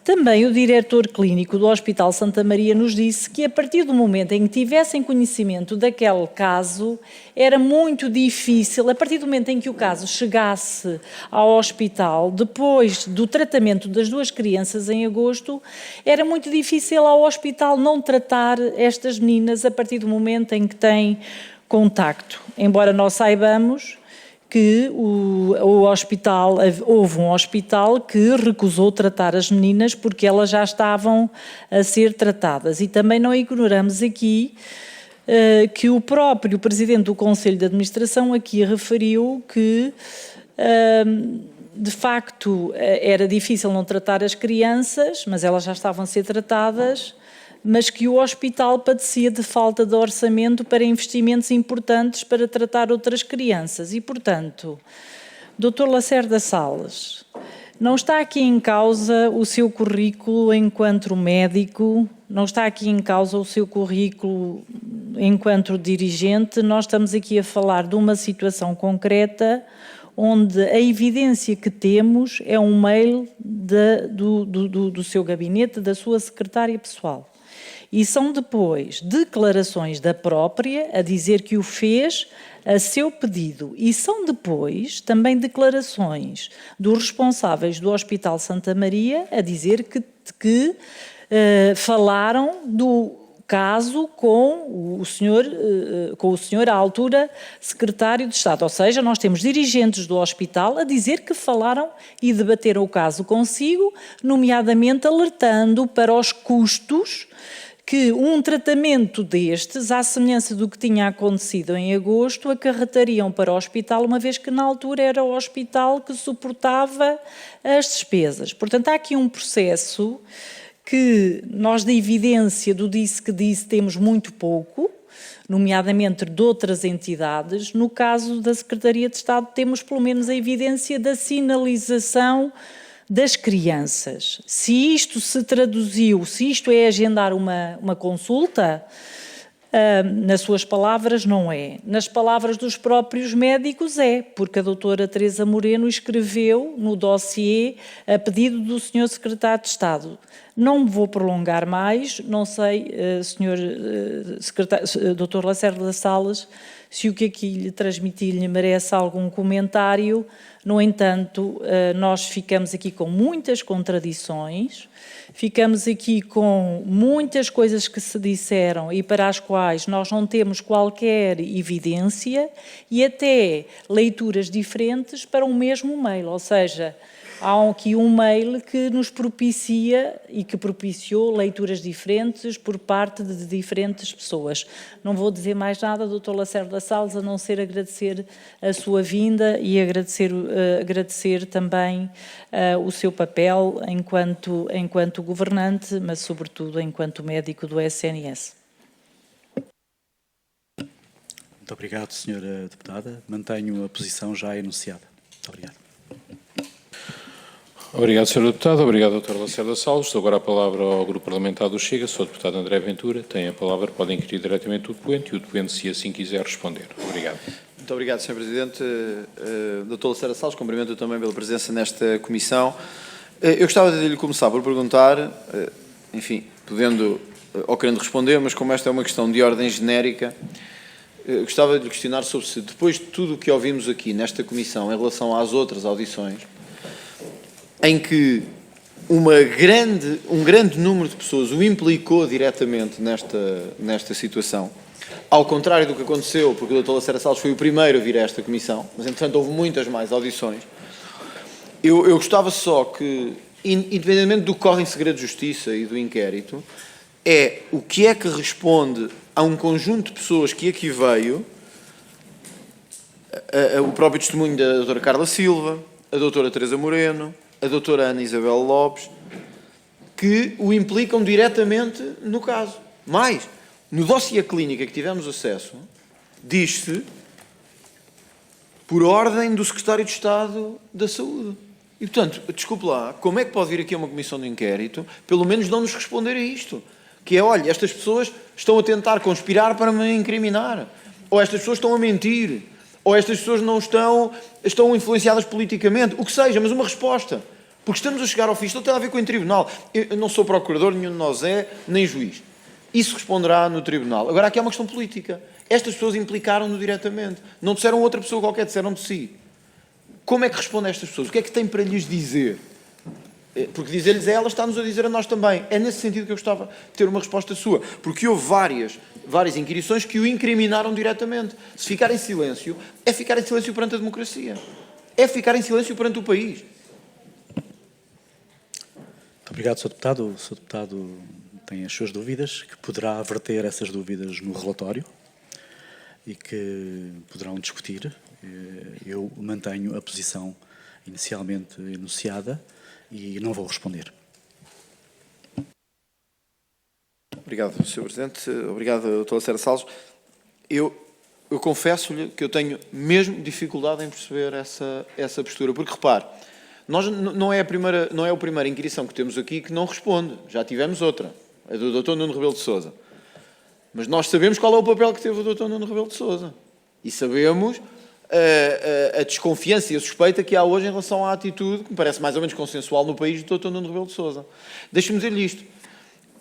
Também o diretor clínico do Hospital Santa Maria nos disse que a partir do momento em que tivessem conhecimento daquele caso, era muito difícil, a partir do momento em que o caso chegasse ao hospital, depois do tratamento das 2 crianças em agosto, era muito difícil ao hospital não tratar estas meninas a partir do momento em que têm contacto. Embora nós saibamos que houve um hospital que recusou tratar as meninas porque elas já estavam a ser tratadas. E também não ignoramos aqui que o próprio Presidente do Conselho de Administração aqui referiu que, de facto, era difícil não tratar as crianças, mas elas já estavam a ser tratadas, mas que o hospital padecia de falta de orçamento para investimentos importantes para tratar outras crianças. E, portanto, Dr. Lacerda Salles, não está aqui em causa o seu currículo enquanto médico, não está aqui em causa o seu currículo enquanto dirigente, nós estamos aqui a falar de uma situação concreta onde a evidência que temos é um mail do seu gabinete, da sua secretária pessoal. E são depois declarações da própria a dizer que o fez a seu pedido. E são depois também declarações dos responsáveis do Hospital Santa Maria a dizer que falaram do caso com o senhor à altura secretário de Estado. Ou seja, nós temos dirigentes do hospital a dizer que falaram e debateram o caso consigo, nomeadamente alertando para os custos que um tratamento destes, à semelhança do que tinha acontecido em agosto, acarretariam para o hospital, uma vez que na altura era o hospital que suportava as despesas. Portanto, há aqui um processo que nós, da evidência do disse que disse, temos muito pouco, nomeadamente de outras entidades. No caso da Secretaria de Estado, temos pelo menos a evidência da sinalização das crianças. Se isto se traduziu, se isto é agendar uma consulta, nas suas palavras não é. Nas palavras dos próprios médicos é, porque a doutora Teresa Moreno escreveu no dossiê a pedido do senhor secretário de Estado. Não me vou prolongar mais, não sei, doutor Lacerda Salles, se o que aqui lhe transmiti lhe merece algum comentário. No entanto, nós ficamos aqui com muitas contradições, ficamos aqui com muitas coisas que se disseram e para as quais nós não temos qualquer evidência e até leituras diferentes para um mesmo mail, ou seja, há aqui um mail que nos propicia e que propiciou leituras diferentes por parte de diferentes pessoas. Não vou dizer mais nada, Dr. Lacerda Salles, a não ser agradecer a sua vinda e agradecer também o seu papel enquanto governante, mas sobretudo enquanto médico do SNS. Muito obrigado, Sra. Deputada. Mantenho a posição já enunciada. Muito obrigado. Obrigado, Sr. Deputado. Obrigado, Dr. Lacerda Salles. Dou agora a palavra ao Grupo Parlamentar do Chega. Sr. Deputado André Ventura tem a palavra. Pode inquirir diretamente o depoente e o depoente, se assim quiser, responder. Obrigado. Muito obrigado, Sr. Presidente. Dr. Lacerda Salles, cumprimento também pela presença nesta comissão. Eu gostava de lhe começar por perguntar, enfim, podendo ou querendo responder, mas como esta é uma questão de ordem genérica, gostava de lhe questionar sobre se, depois de tudo o que ouvimos aqui nesta comissão em relação às outras audições, em que um grande número de pessoas o implicou diretamente nesta situação, ao contrário do que aconteceu, porque o Dr. Lacerda Salles foi o primeiro a vir a esta comissão, mas entretanto houve muitas mais audições, eu gostava só que, independentemente do que corre em segredo de justiça e do inquérito, é o que é que responde a um conjunto de pessoas que aqui veio, o próprio testemunho da doutora Carla Silva, a doutora Teresa Moreno, a doutora Ana Isabel Lopes, que o implicam diretamente no caso. Mais, no dossiê clínica que tivemos acesso, diz-se por ordem do Secretário de Estado da Saúde. E, portanto, desculpe lá, como é que pode vir aqui uma comissão de inquérito, pelo menos não nos responder a isto? Que é, olha, estas pessoas estão a tentar conspirar para me incriminar, ou estas pessoas estão a mentir, ou estas pessoas não estão influenciadas politicamente, o que seja, mas uma resposta. Porque estamos a chegar ao fim, isto não tem a ver com o tribunal. Eu não sou procurador, nenhum de nós é, nem juiz. Isso responderá no tribunal. Agora, aqui há uma questão política. Estas pessoas implicaram-no diretamente. Não disseram outra pessoa qualquer, disseram de si. Como é que responde a estas pessoas? O que é que tem para lhes dizer? Porque dizer-lhes a elas está-nos a dizer a nós também. É nesse sentido que eu gostava de ter uma resposta sua. Porque houve várias inquirições que o incriminaram diretamente. Se ficar em silêncio, é ficar em silêncio perante a democracia. É ficar em silêncio perante o país. Muito obrigado, Sr. Deputado. O Sr. Deputado tem as suas dúvidas, que poderá verter essas dúvidas no relatório e que poderão discutir. Eu mantenho a posição inicialmente enunciada e não vou responder. Obrigado, Sr. Presidente. Obrigado, Dr. Lacerda Salles. Eu confesso-lhe que eu tenho mesmo dificuldade em perceber essa postura, porque, repare, nós não é a primeira inquirição que temos aqui que não responde. Já tivemos outra, a do Dr. Nuno Rebelo de Sousa. Mas nós sabemos qual é o papel que teve o Dr. Nuno Rebelo de Sousa. E sabemos a desconfiança e a suspeita que há hoje em relação à atitude, que me parece mais ou menos consensual no país, do Dr. Nuno Rebelo de Sousa. Deixe-me dizer-lhe isto.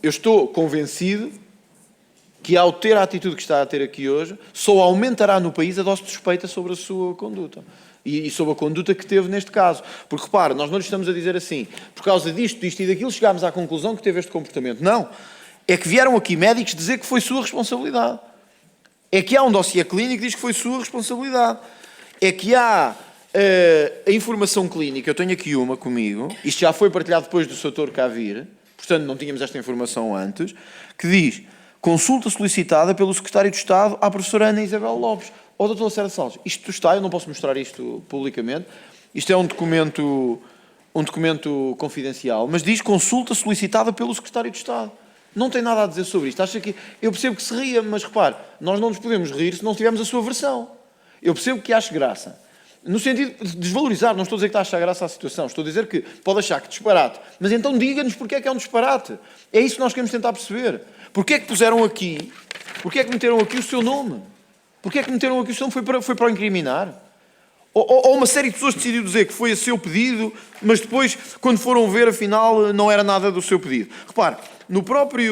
Eu estou convencido que, ao ter a atitude que está a ter aqui hoje, só aumentará no país a dose de suspeita sobre a sua conduta. E sobre a conduta que teve neste caso. Porque, repare, nós não lhe estamos a dizer assim, por causa disto e daquilo, chegámos à conclusão que teve este comportamento. Não. É que vieram aqui médicos dizer que foi sua responsabilidade. É que há um dossiê clínico que diz que foi sua responsabilidade. É que há a informação clínica, eu tenho aqui uma comigo, isto já foi partilhado depois do Sr. Cá vir, portanto não tínhamos esta informação antes, que diz, consulta solicitada pelo Secretário de Estado à professora Ana Isabel Lopes. Dr. Lacerda Salles, isto está, eu não posso mostrar isto publicamente, isto é um documento confidencial, mas diz consulta solicitada pelo Secretário de Estado. Não tem nada a dizer sobre isto. Acha que eu percebo que se ria, mas repare, nós não nos podemos rir se não tivermos a sua versão. Eu percebo que ache graça. No sentido de desvalorizar, não estou a dizer que está a achar graça à situação, estou a dizer que pode achar que disparate. Mas então diga-nos porque é que é um disparate. É isso que nós queremos tentar perceber. Porque é que puseram aqui, porque é que meteram aqui o seu nome? Porque é que meteram aqui o seu nome? Foi para o incriminar? Ou uma série de pessoas decidiu dizer que foi a seu pedido, mas depois, quando foram ver, afinal, não era nada do seu pedido. Repare, na própria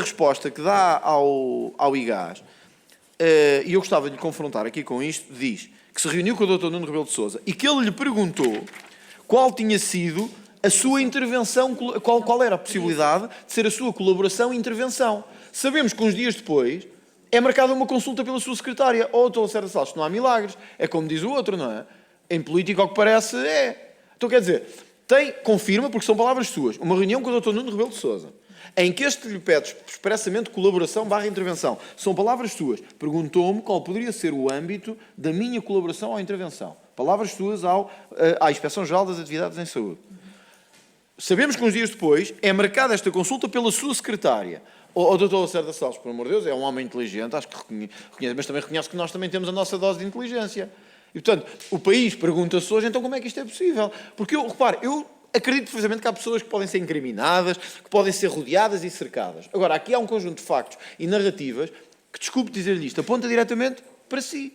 resposta que dá ao IGAS, e eu gostava de lhe confrontar aqui com isto, diz que se reuniu com o Dr. Nuno Rebelo de Sousa e que ele lhe perguntou qual tinha sido a sua intervenção, qual era a possibilidade de ser a sua colaboração e intervenção. Sabemos que uns dias depois é marcada uma consulta pela sua secretária. Dr. Lacerda Salles, não há milagres. É como diz o outro, não é? Em política, ao que parece, é. Então, quer dizer, confirma, porque são palavras suas, uma reunião com o Dr. Nuno Rebelo de Sousa, em que este lhe pede expressamente colaboração/intervenção. São palavras suas. Perguntou-me qual poderia ser o âmbito da minha colaboração à intervenção. Palavras suas à Inspeção-Geral das Atividades em Saúde. Sabemos que uns dias depois é marcada esta consulta pela sua secretária. O Dr. Lacerda Salles, por amor de Deus, é um homem inteligente, acho que reconhece, mas também reconhece que nós também temos a nossa dose de inteligência. E, portanto, o país pergunta-se hoje, então, como é que isto é possível? Porque, repare, eu acredito precisamente que há pessoas que podem ser incriminadas, que podem ser rodeadas e cercadas. Agora, aqui há um conjunto de factos e narrativas que, desculpe dizer-lhe isto, aponta diretamente para si.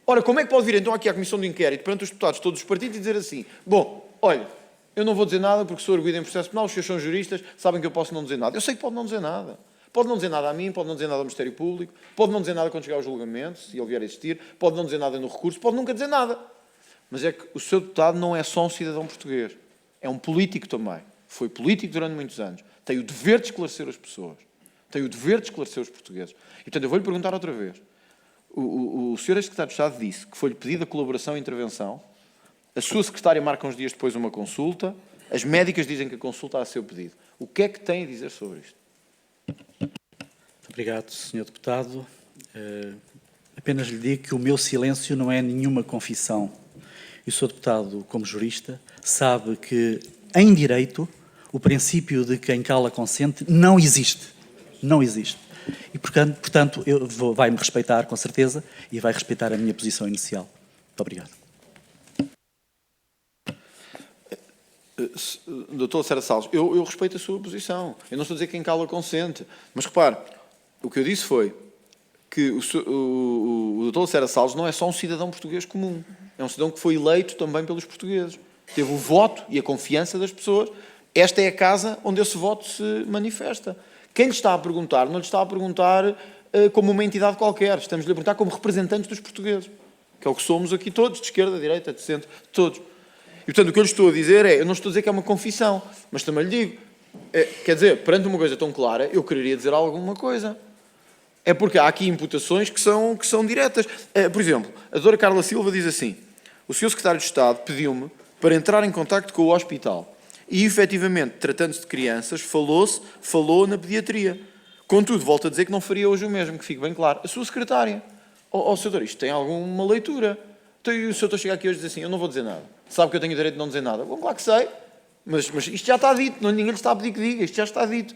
Ora, como é que pode vir, então, aqui à Comissão de Inquérito, perante os deputados de todos os partidos, e dizer assim, bom, olha, eu não vou dizer nada porque sou arguido em processo penal, os senhores são juristas, sabem que eu posso não dizer nada. Eu sei que pode não dizer nada. Pode não dizer nada a mim, pode não dizer nada ao Ministério Público, pode não dizer nada quando chegar ao julgamento, se ele vier a existir, pode não dizer nada no recurso, pode nunca dizer nada. Mas é que o seu deputado não é só um cidadão português, é um político também. Foi político durante muitos anos. Tem o dever de esclarecer as pessoas. Tem o dever de esclarecer os portugueses. E, portanto, eu vou-lhe perguntar outra vez. O senhor ex-secretário de Estado disse que foi-lhe pedida colaboração e intervenção, a sua secretária marca uns dias depois uma consulta, as médicas dizem que a consulta há a seu pedido. O que é que tem a dizer sobre isto? Muito obrigado, Sr. Deputado. Apenas lhe digo que o meu silêncio não é nenhuma confissão. E o Sr. Deputado, como jurista, sabe que, em direito, o princípio de quem cala consente não existe. Não existe. E, portanto, vai-me respeitar, com certeza, e vai respeitar a minha posição inicial. Muito obrigado. Doutor Lacerda Salles, eu respeito a sua posição. Eu não estou a dizer que quem cala consente. Mas repare, o que eu disse foi que o doutor Lacerda Salles não é só um cidadão português comum. É um cidadão que foi eleito também pelos portugueses. Teve o voto e a confiança das pessoas. Esta é a casa onde esse voto se manifesta. Quem lhe está a perguntar, não lhe está a perguntar como uma entidade qualquer. Estamos-lhe a perguntar como representantes dos portugueses. Que é o que somos aqui todos, de esquerda, de direita, de centro, todos. E, portanto, o que eu lhe estou a dizer é, eu não estou a dizer que é uma confissão, mas também lhe digo, quer dizer, perante uma coisa tão clara, eu quereria dizer alguma coisa. É porque há aqui imputações que são diretas. Por exemplo, a doutora Carla Silva diz assim, o senhor secretário de Estado pediu-me para entrar em contacto com o hospital e, efetivamente, tratando-se de crianças, falou na pediatria. Contudo, volto a dizer que não faria hoje o mesmo, que fique bem claro. A sua secretária, senhor, isto tem alguma leitura? Então, e o senhor chega aqui hoje e diz assim, eu não vou dizer nada. Sabe que eu tenho o direito de não dizer nada? Bom, claro que sei, mas isto já está dito, ninguém lhe está a pedir que diga, isto já está dito.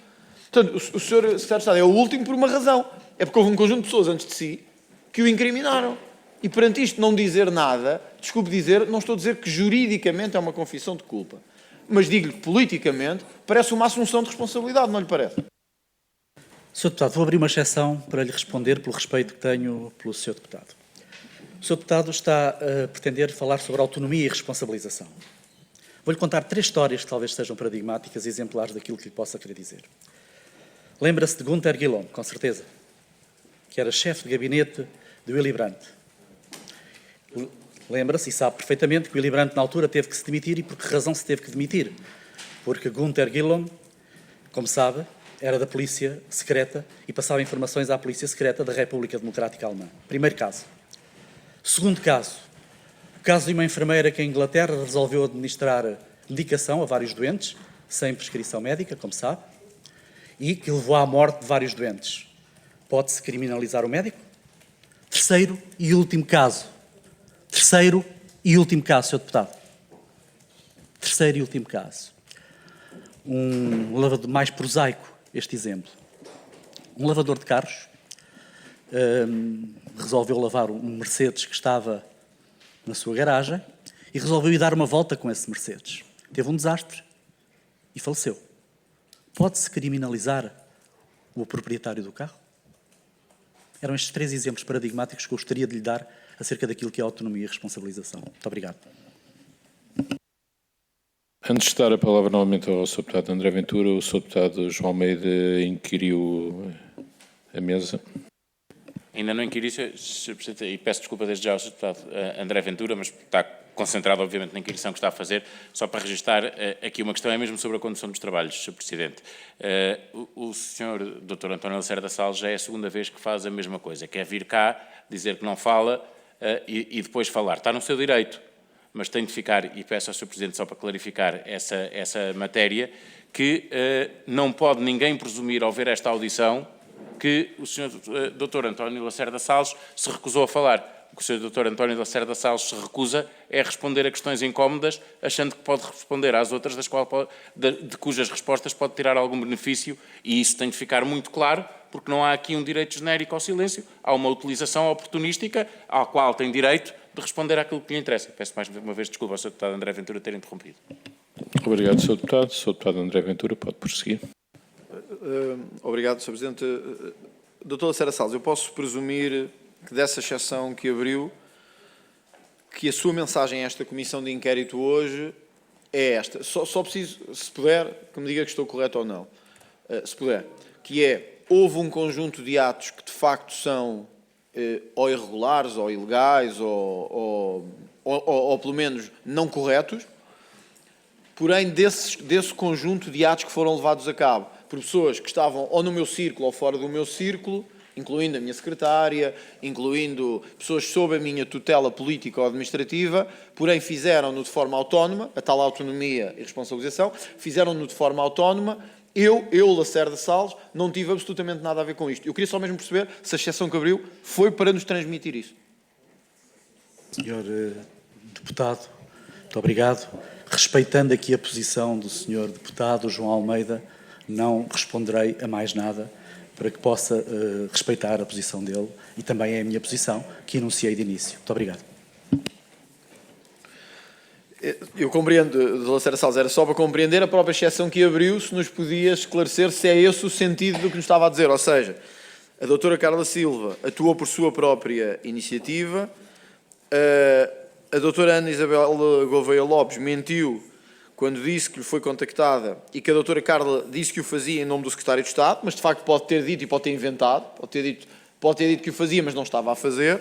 Portanto, o senhor secretário de Estado é o último por uma razão. É porque houve um conjunto de pessoas antes de si que o incriminaram. E perante isto não dizer nada, desculpe dizer, não estou a dizer que juridicamente é uma confissão de culpa, mas digo-lhe que politicamente parece uma assunção de responsabilidade, não lhe parece? Sr. Deputado, vou abrir uma exceção para lhe responder pelo respeito que tenho pelo Sr. Deputado. O Sr. Deputado está a pretender falar sobre autonomia e responsabilização. Vou-lhe contar 3 histórias que talvez sejam paradigmáticas e exemplares daquilo que lhe possa querer dizer. Lembra-se de Günther Guillaume, com certeza, que era chefe de gabinete de Willy Brandt. Lembra-se e sabe perfeitamente que Willy Brandt, na altura, teve que se demitir. E por que razão se teve que demitir? Porque Günther Guillaume, como sabe, era da polícia secreta e passava informações à polícia secreta da República Democrática Alemã. Primeiro caso. Segundo caso, o caso de uma enfermeira que em Inglaterra resolveu administrar medicação a vários doentes, sem prescrição médica, como sabe, e que levou à morte de vários doentes. Pode-se criminalizar o médico? Terceiro e último caso. Terceiro e último caso, Sr. Deputado. Terceiro e último caso. Um lavador mais prosaico, este exemplo. Um lavador de carros resolveu lavar um Mercedes que estava na sua garagem e resolveu ir dar uma volta com esse Mercedes. Teve um desastre e faleceu. Pode-se criminalizar o proprietário do carro? Eram estes 3 exemplos paradigmáticos que eu gostaria de lhe dar acerca daquilo que é a autonomia e responsabilização. Muito obrigado. Antes de dar a palavra novamente ao Sr. Deputado André Ventura, o Sr. Deputado João Almeida inquiriu a mesa. Ainda não inquiri, Sr. Presidente, e peço desculpa desde já ao Sr. Deputado André Ventura, mas está concentrado, obviamente, na inquirição que está a fazer. Só para registrar aqui uma questão, é mesmo sobre a condução dos trabalhos, Sr. Presidente. O Sr. Dr. António Lacerda Salles já é a segunda vez que faz a mesma coisa, que é vir cá, dizer que não fala e depois falar. Está no seu direito, mas tem de ficar, e peço ao Sr. Presidente só para clarificar essa matéria, que não pode ninguém presumir ao ver esta audição que o Sr. Dr. António Lacerda Salles se recusou a falar. O que o Sr. Dr. António Lacerda Salles se recusa é responder a questões incómodas, achando que pode responder às outras, de cujas respostas pode tirar algum benefício, e isso tem de ficar muito claro, porque não há aqui um direito genérico ao silêncio, há uma utilização oportunística à qual tem direito de responder àquilo que lhe interessa. Peço mais uma vez desculpa ao Sr. Deputado André Ventura ter interrompido. Obrigado, Sr. Deputado. Sr. Deputado André Ventura, pode prosseguir. Obrigado, Sr. Presidente. Dr. Lacerda Salles, eu posso presumir que dessa exceção que abriu, que a sua mensagem a esta comissão de inquérito hoje é esta. Só preciso, se puder, que me diga que estou correto ou não. Se puder. Que é, houve um conjunto de atos que de facto são ou irregulares, ou ilegais, ou pelo menos não corretos, porém desse conjunto de atos que foram levados a cabo por pessoas que estavam ou no meu círculo ou fora do meu círculo, incluindo a minha secretária, incluindo pessoas sob a minha tutela política ou administrativa, porém fizeram-no de forma autónoma, a tal autonomia e responsabilização, fizeram-no de forma autónoma. Eu, Lacerda Salles, não tive absolutamente nada a ver com isto. Eu queria só mesmo perceber se a exceção que abriu foi para nos transmitir isso. Senhor Deputado, muito obrigado. Respeitando aqui a posição do Senhor Deputado João Almeida, não responderei a mais nada para que possa respeitar a posição dele, e também é a minha posição, que enunciei de início. Muito obrigado. Eu compreendo, Dr. Lacerda Salles, era só para compreender a própria exceção que abriu, se nos podia esclarecer se é esse o sentido do que nos estava a dizer. Ou seja, a doutora Carla Silva atuou por sua própria iniciativa, a doutora Ana Isabel Gouveia Lopes mentiu quando disse que lhe foi contactada e que a doutora Carla disse que o fazia em nome do Secretário de Estado, mas de facto pode ter dito e pode ter inventado, pode ter dito que o fazia, mas não estava a fazer.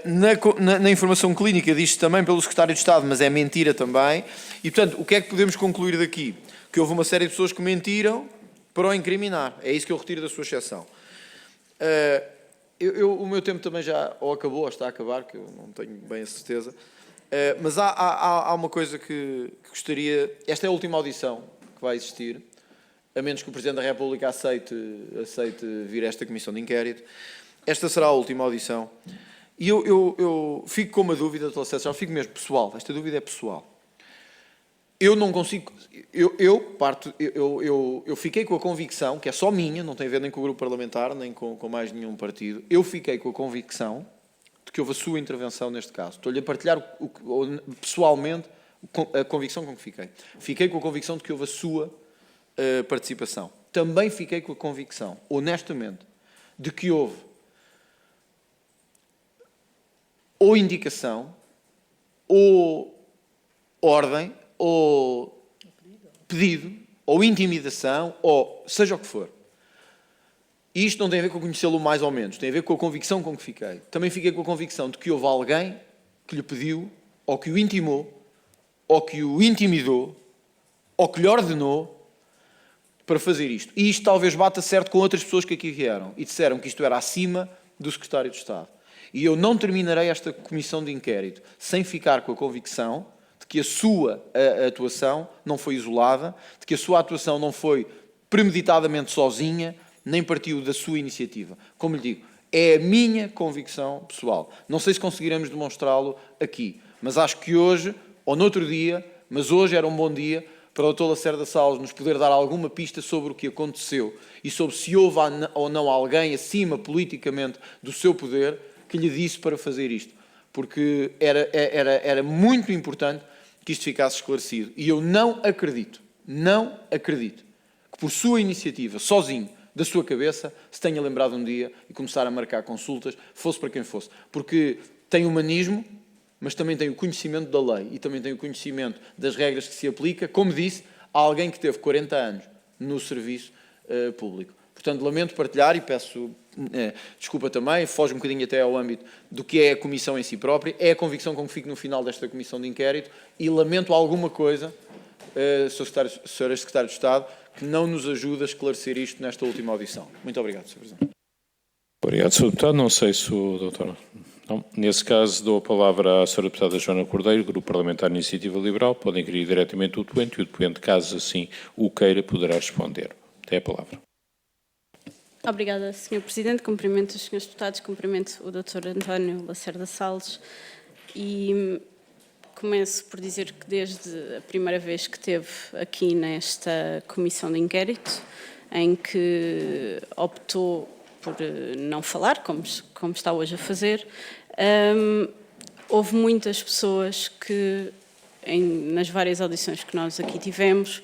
Na informação clínica diz-se também pelo Secretário de Estado, mas é mentira também. E, portanto, o que é que podemos concluir daqui? Que houve uma série de pessoas que mentiram para o incriminar. É isso que eu retiro da sua exceção. O meu tempo também já ou acabou ou está a acabar, que eu não tenho bem a certeza. Mas há uma coisa que gostaria... Esta é a última audição que vai existir, a menos que o Presidente da República aceite vir a esta comissão de inquérito. Esta será a última audição. E eu fico com uma dúvida, Dr. Lacerda, já fico mesmo pessoal. Esta dúvida é pessoal. Eu não consigo... Eu fiquei com a convicção, que é só minha, não tem a ver nem com o grupo parlamentar, nem com mais nenhum partido. Eu fiquei com a convicção de que houve a sua intervenção neste caso. Estou-lhe a partilhar pessoalmente a convicção com que fiquei. Fiquei com a convicção de que houve a sua participação. Também fiquei com a convicção, honestamente, de que houve ou indicação, ou ordem, ou pedido, ou intimidação, ou seja o que for. E isto não tem a ver com conhecê-lo mais ou menos, tem a ver com a convicção com que fiquei. Também fiquei com a convicção de que houve alguém que lhe pediu, ou que o intimou, ou que o intimidou, ou que lhe ordenou para fazer isto. E isto talvez bata certo com outras pessoas que aqui vieram e disseram que isto era acima do Secretário de Estado. E eu não terminarei esta comissão de inquérito sem ficar com a convicção de que a sua atuação não foi isolada, de que a sua atuação não foi premeditadamente sozinha, nem partiu da sua iniciativa. Como lhe digo, é a minha convicção pessoal. Não sei se conseguiremos demonstrá-lo aqui, mas acho que hoje, ou noutro dia, mas hoje era um bom dia para o Dr. Lacerda Salles nos poder dar alguma pista sobre o que aconteceu e sobre se houve ou não alguém acima politicamente do seu poder que lhe disse para fazer isto. Porque era muito importante que isto ficasse esclarecido. E eu não acredito que por sua iniciativa, sozinho, da sua cabeça, se tenha lembrado um dia e começar a marcar consultas, fosse para quem fosse. Porque tem humanismo, mas também tem o conhecimento da lei e também tem o conhecimento das regras que se aplica, como disse, a alguém que teve 40 anos no serviço público. Portanto, lamento partilhar e peço desculpa também, foge um bocadinho até ao âmbito do que é a comissão em si própria, é a convicção com que fico no final desta comissão de inquérito e lamento alguma coisa, Sra. Secretária de Estado, que não nos ajuda a esclarecer isto nesta última audição. Muito obrigado, Sr. Presidente. Obrigado, Sr. Deputado. Não sei se o doutor... Não. Nesse caso, dou a palavra à Sra. Deputada Joana Cordeiro, Grupo Parlamentar Iniciativa Liberal. Podem inquirir diretamente o doente e o doente, caso assim o queira, poderá responder. Tem a palavra. Obrigada, Sr. Presidente. Cumprimento os Srs. Deputados, cumprimento o Dr. António Lacerda Salles e começo por dizer que desde a primeira vez que esteve aqui nesta comissão de inquérito, em que optou por não falar, como está hoje a fazer, houve muitas pessoas que, nas várias audições que nós aqui tivemos,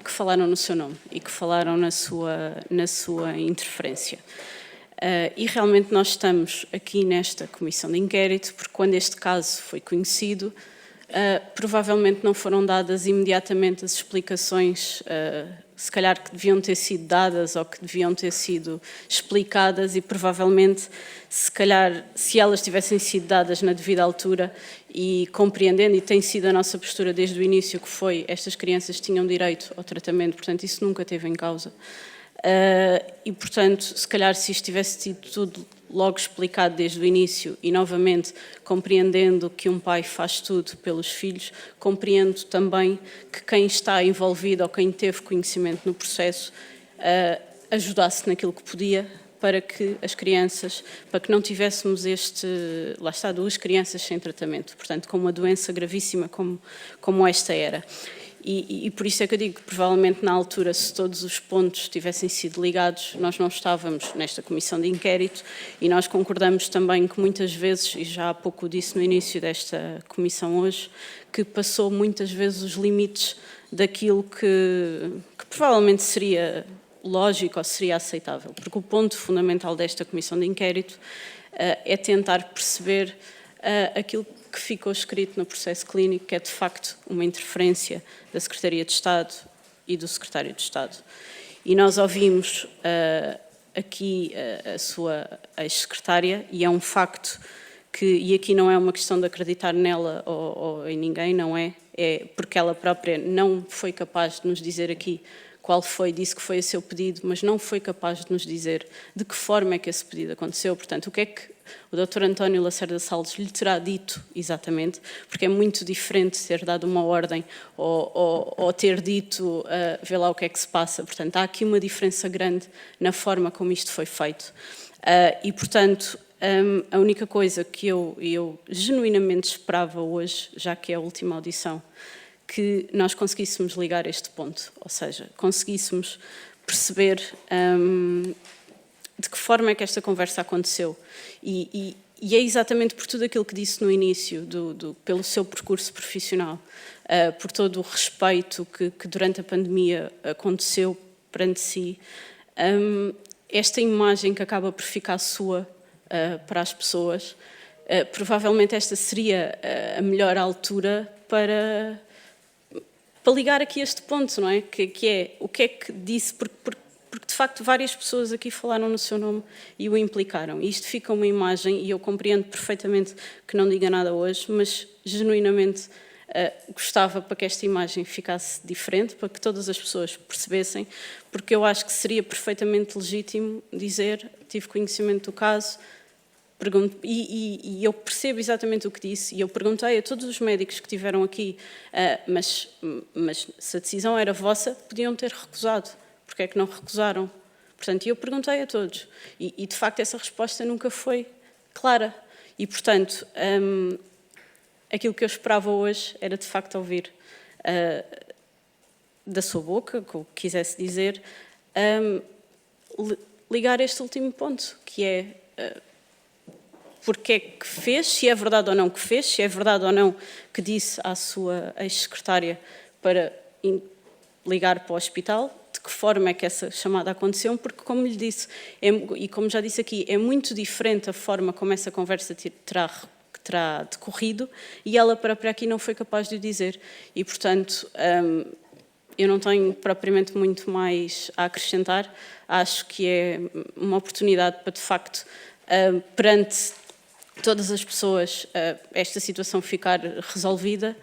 que falaram no seu nome e que falaram na sua interferência. E realmente nós estamos aqui nesta comissão de inquérito porque quando este caso foi conhecido, provavelmente não foram dadas imediatamente as explicações, se calhar que deviam ter sido dadas ou que deviam ter sido explicadas e provavelmente, se calhar, se elas tivessem sido dadas na devida altura e compreendendo, e tem sido a nossa postura desde o início, que foi estas crianças tinham direito ao tratamento, portanto isso nunca teve em causa. E, portanto, se calhar se isto tivesse sido tudo logo explicado desde o início e, novamente, compreendendo que um pai faz tudo pelos filhos, compreendo também que quem está envolvido ou quem teve conhecimento no processo ajudasse naquilo que podia para que as crianças, para que não tivéssemos lá está, 2 crianças sem tratamento, portanto, com uma doença gravíssima como esta era. E por isso é que eu digo que provavelmente na altura, se todos os pontos tivessem sido ligados, nós não estávamos nesta comissão de inquérito, e nós concordamos também que muitas vezes, e já há pouco disse no início desta comissão hoje, que passou muitas vezes os limites daquilo que provavelmente seria lógico ou seria aceitável, porque o ponto fundamental desta comissão de inquérito é tentar perceber aquilo que ficou escrito no processo clínico, que é de facto uma interferência da Secretaria de Estado e do Secretário de Estado. E nós ouvimos aqui a sua ex-secretária, e é um facto que, e aqui não é uma questão de acreditar nela ou em ninguém, não é? É porque ela própria não foi capaz de nos dizer aqui qual foi, disse que foi o seu pedido, mas não foi capaz de nos dizer de que forma é que esse pedido aconteceu. Portanto, o que é que o Dr. António Lacerda Salles lhe terá dito exatamente? Porque é muito diferente ter dado uma ordem ou ter dito, vê lá o que é que se passa. Portanto, há aqui uma diferença grande na forma como isto foi feito. E, portanto, a única coisa que eu genuinamente esperava hoje, já que é a última audição, que nós conseguíssemos ligar este ponto, ou seja, conseguíssemos perceber de que forma é que esta conversa aconteceu. E é exatamente por tudo aquilo que disse no início, pelo seu percurso profissional, por todo o respeito que durante a pandemia aconteceu perante si, esta imagem que acaba por ficar sua para as pessoas, provavelmente esta seria a melhor altura para ligar aqui este ponto, não é? Que é o que é que disse, porque de facto várias pessoas aqui falaram no seu nome e o implicaram. E isto fica uma imagem, e eu compreendo perfeitamente que não diga nada hoje, mas genuinamente gostava para que esta imagem ficasse diferente, para que todas as pessoas percebessem, porque eu acho que seria perfeitamente legítimo dizer, tive conhecimento do caso, e eu percebo exatamente o que disse, e eu perguntei a todos os médicos que estiveram aqui, mas se a decisão era vossa, podiam ter recusado, porque é que não recusaram? Portanto, eu perguntei a todos, e de facto essa resposta nunca foi clara, e portanto, aquilo que eu esperava hoje era de facto ouvir da sua boca, o que quisesse dizer, ligar este último ponto, que é porque é que fez, se é verdade ou não que fez, se é verdade ou não que disse à sua ex-secretária para ligar para o hospital, de que forma é que essa chamada aconteceu, porque, como lhe disse, e como já disse aqui, é muito diferente a forma como essa conversa terá decorrido, e ela própria aqui não foi capaz de o dizer. E, portanto, eu não tenho propriamente muito mais a acrescentar. Acho que é uma oportunidade para, de facto, perante todas as pessoas, esta situação ficar resolvida,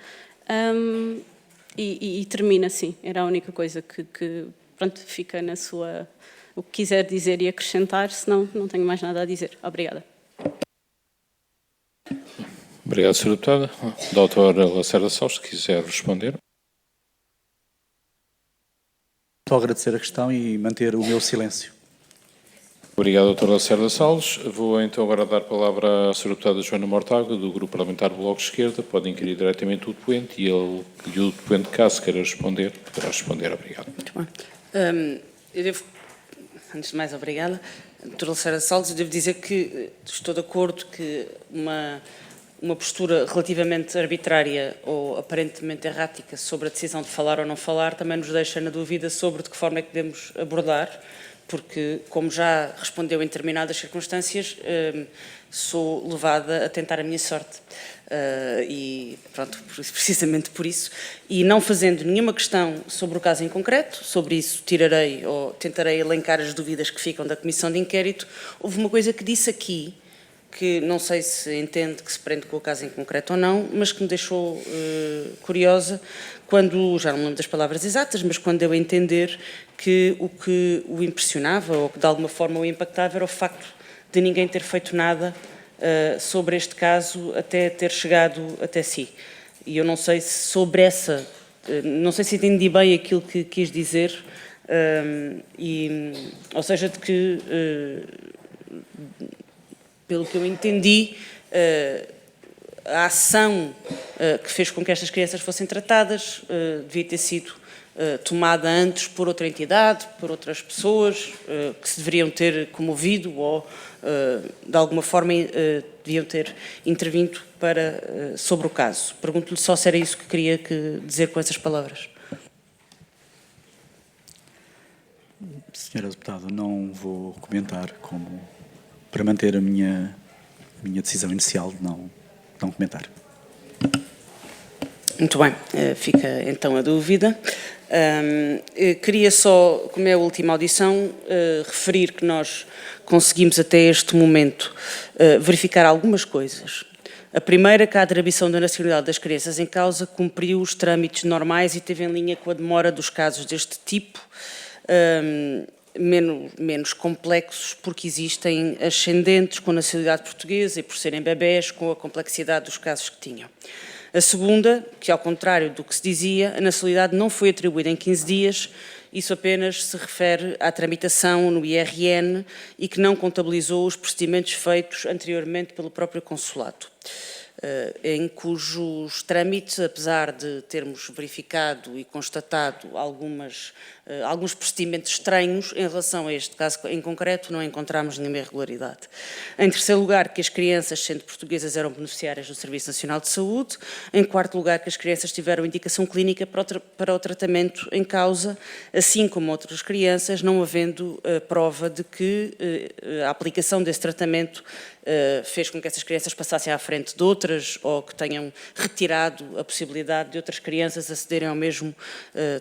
e termina assim. Era a única coisa que pronto, fica na sua... o que quiser dizer e acrescentar, senão não tenho mais nada a dizer. Obrigada. Obrigado, Sra. Deputada. Dr. Lacerda Salles, se quiser responder. Só agradecer a questão e manter o meu silêncio. Obrigado, Dr. Lacerda Salles. Vou então agora dar a palavra à Sra. Deputada Joana Mortágua, do Grupo Parlamentar do Bloco de Esquerda. Pode inquirir diretamente o depoente e o depoente, caso queira responder, poderá responder. Obrigado. Muito bem. Eu devo, antes de mais, obrigada. Dr. Lacerda Salles, eu devo dizer que estou de acordo que uma postura relativamente arbitrária ou aparentemente errática sobre a decisão de falar ou não falar também nos deixa na dúvida sobre de que forma é que devemos abordar, porque, como já respondeu em determinadas circunstâncias, sou levada a tentar a minha sorte. E, pronto, precisamente por isso. E não fazendo nenhuma questão sobre o caso em concreto, sobre isso tirarei ou tentarei elencar as dúvidas que ficam da Comissão de Inquérito. Houve uma coisa que disse aqui, que não sei se entende que se prende com o caso em concreto ou não, mas que me deixou curiosa, quando, já não me lembro das palavras exatas, mas quando deu a entender que o impressionava ou que de alguma forma o impactava era o facto de ninguém ter feito nada sobre este caso até ter chegado até si. E eu não sei se sobre essa, não sei se entendi bem aquilo que quis dizer, ou seja, de que, pelo que eu entendi, a ação que fez com que estas crianças fossem tratadas devia ter sido tomada antes por outra entidade, por outras pessoas que se deveriam ter comovido ou, de alguma forma, deviam ter intervindo sobre o caso. Pergunto-lhe só se era isso que queria dizer com essas palavras. Senhora deputada, não vou comentar para manter a minha decisão inicial de não comentar. Muito bem, fica então a dúvida. Queria só, como é a última audição, referir que nós conseguimos até este momento verificar algumas coisas. A primeira, que a atribuição da nacionalidade das crianças em causa cumpriu os trâmites normais e esteve em linha com a demora dos casos deste tipo, menos complexos, porque existem ascendentes com nacionalidade portuguesa e por serem bebés, com a complexidade dos casos que tinham. A segunda, que ao contrário do que se dizia, a nacionalidade não foi atribuída em 15 dias, isso apenas se refere à tramitação no IRN e que não contabilizou os procedimentos feitos anteriormente pelo próprio consulado, em cujos trâmites, apesar de termos verificado e constatado alguns procedimentos estranhos, em relação a este caso em concreto, não encontramos nenhuma irregularidade. Em terceiro lugar, que as crianças, sendo portuguesas, eram beneficiárias do Serviço Nacional de Saúde. Em quarto lugar, que as crianças tiveram indicação clínica para o tratamento em causa, assim como outras crianças, não havendo prova de que a aplicação desse tratamento fez com que essas crianças passassem à frente de outras ou que tenham retirado a possibilidade de outras crianças acederem ao mesmo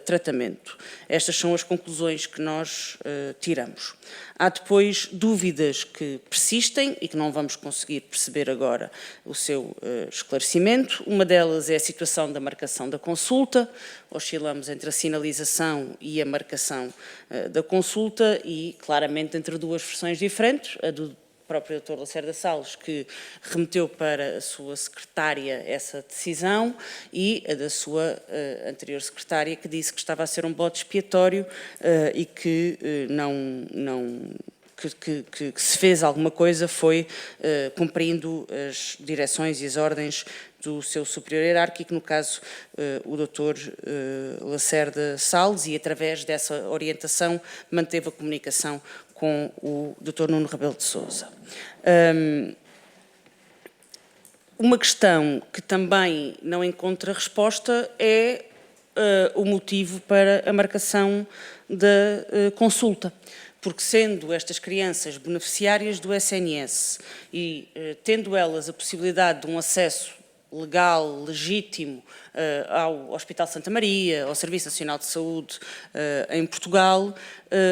tratamento. Estas são as conclusões que nós tiramos. Há depois dúvidas que persistem e que não vamos conseguir perceber agora o seu esclarecimento. Uma delas é a situação da marcação da consulta. Oscilamos entre a sinalização e a marcação da consulta e, claramente, entre duas versões diferentes, a do próprio Dr. Lacerda Salles, que remeteu para a sua secretária essa decisão, e a da sua anterior secretária, que disse que estava a ser um bode expiatório e que que se fez alguma coisa foi cumprindo as direções e as ordens do seu superior hierárquico, no caso o Dr. Lacerda Salles, e através dessa orientação manteve a comunicação com o Dr. Nuno Rebelo de Sousa. Uma questão que também não encontra resposta é o motivo para a marcação da consulta. Porque sendo estas crianças beneficiárias do SNS e tendo elas a possibilidade de um acesso legal, legítimo, ao Hospital Santa Maria, ao Serviço Nacional de Saúde em Portugal,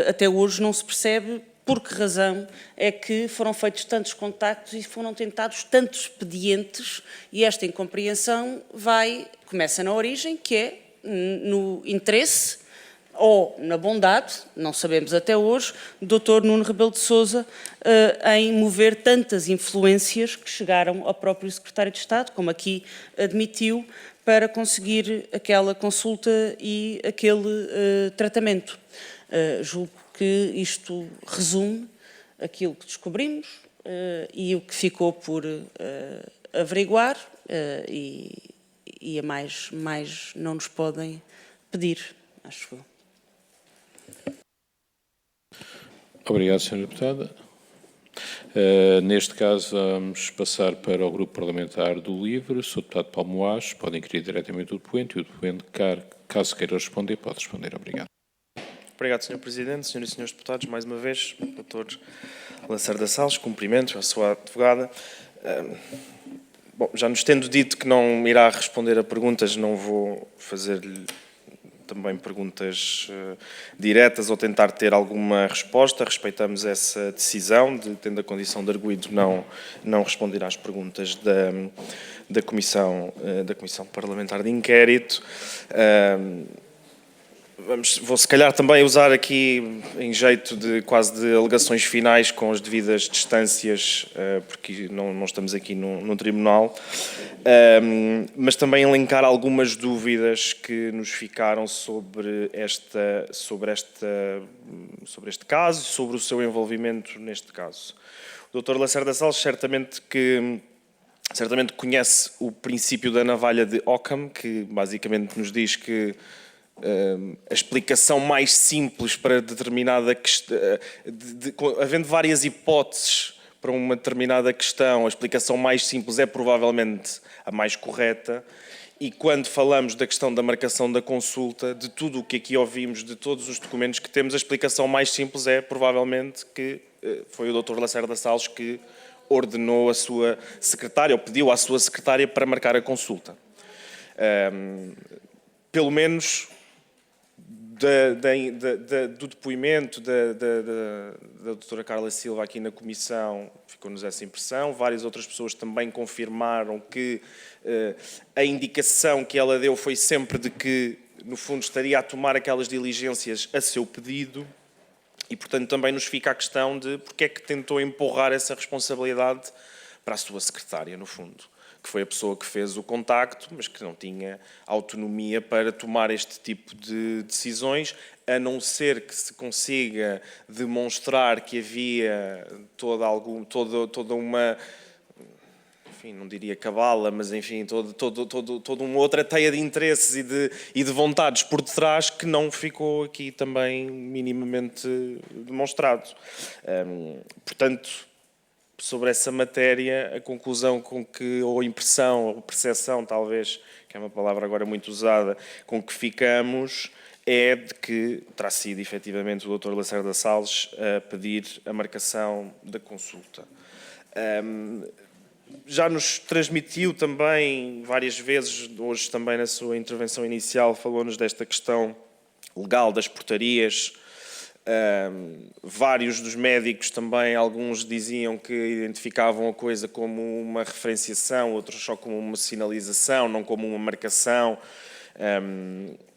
até hoje não se percebe por que razão é que foram feitos tantos contactos e foram tentados tantos expedientes, e esta incompreensão começa na origem, que é no interesse ou na bondade, não sabemos até hoje, do Dr. Nuno Rebelo de Sousa em mover tantas influências que chegaram ao próprio Secretário de Estado, como aqui admitiu, para conseguir aquela consulta e aquele tratamento. Julgo que isto resume aquilo que descobrimos e o que ficou por averiguar e a mais não nos podem pedir, acho eu. Obrigado, Sra. Deputada. Neste caso, vamos passar para o Grupo Parlamentar do LIVRE. Sr. Deputado Paulo Moares, pode inquirir diretamente o depoente e o depoente, caso queira responder, pode responder. Obrigado. Obrigado, Sr. Presidente, Senhoras e Senhores Deputados. Mais uma vez, Dr. Lacerda Salles, cumprimentos à sua advogada. Bom, já nos tendo dito que não irá responder a perguntas, não vou fazer-lhe também perguntas diretas ou tentar ter alguma resposta. Respeitamos essa decisão de, tendo a condição de arguido, não responder às perguntas da Comissão Parlamentar de Inquérito. Vou se calhar também usar aqui em jeito de quase de alegações finais com as devidas distâncias, porque não estamos aqui num tribunal, mas também elencar algumas dúvidas que nos ficaram sobre este caso, sobre o seu envolvimento neste caso. O Dr. Lacerda Salles certamente que certamente conhece o princípio da navalha de Occam, que basicamente nos diz que a explicação mais simples para determinada questão, havendo várias hipóteses para uma determinada questão, a explicação mais simples é provavelmente a mais correta. E quando falamos da questão da marcação da consulta, de tudo o que aqui ouvimos, de todos os documentos que temos, a explicação mais simples é provavelmente que foi o Dr. Lacerda Salles que ordenou a sua secretária, ou pediu à sua secretária para marcar a consulta. Pelo menos do depoimento da doutora Carla Silva aqui na Comissão, ficou-nos essa impressão. Várias outras pessoas também confirmaram que a indicação que ela deu foi sempre de que, no fundo, estaria a tomar aquelas diligências a seu pedido e, portanto, também nos fica a questão de porque é que tentou empurrar essa responsabilidade para a sua secretária, no fundo, que foi a pessoa que fez o contacto, mas que não tinha autonomia para tomar este tipo de decisões, a não ser que se consiga demonstrar que havia toda uma, enfim, não diria cabala, mas enfim, toda uma outra teia de interesses e de vontades por detrás que não ficou aqui também minimamente demonstrado. Portanto, sobre essa matéria, a conclusão com que, ou impressão, ou percepção, talvez, que é uma palavra agora muito usada, com que ficamos, é de que terá sido efetivamente o Dr. Lacerda Salles a pedir a marcação da consulta. Já nos transmitiu também várias vezes, hoje também na sua intervenção inicial, falou-nos desta questão legal das portarias. Vários dos médicos também, alguns diziam que identificavam a coisa como uma referenciação, outros só como uma sinalização, não como uma marcação.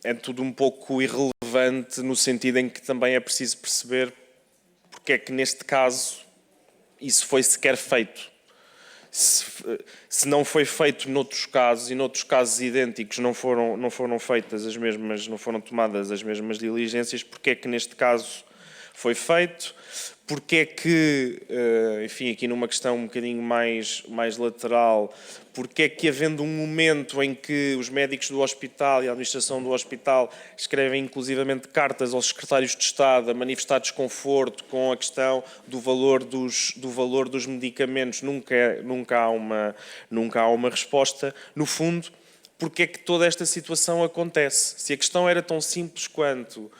É tudo um pouco irrelevante no sentido em que também é preciso perceber porque é que neste caso isso foi sequer feito. Se não foi feito noutros casos, e noutros casos idênticos não foram feitas as mesmas, não foram tomadas as mesmas diligências, porque é que neste caso foi feito? Porque é que, enfim, aqui numa questão um bocadinho mais lateral, porque é que havendo um momento em que os médicos do hospital e a administração do hospital escrevem inclusivamente cartas aos secretários de Estado a manifestar desconforto com a questão do valor dos medicamentos, nunca há uma resposta, no fundo, porque é que toda esta situação acontece? Se a questão era tão simples quanto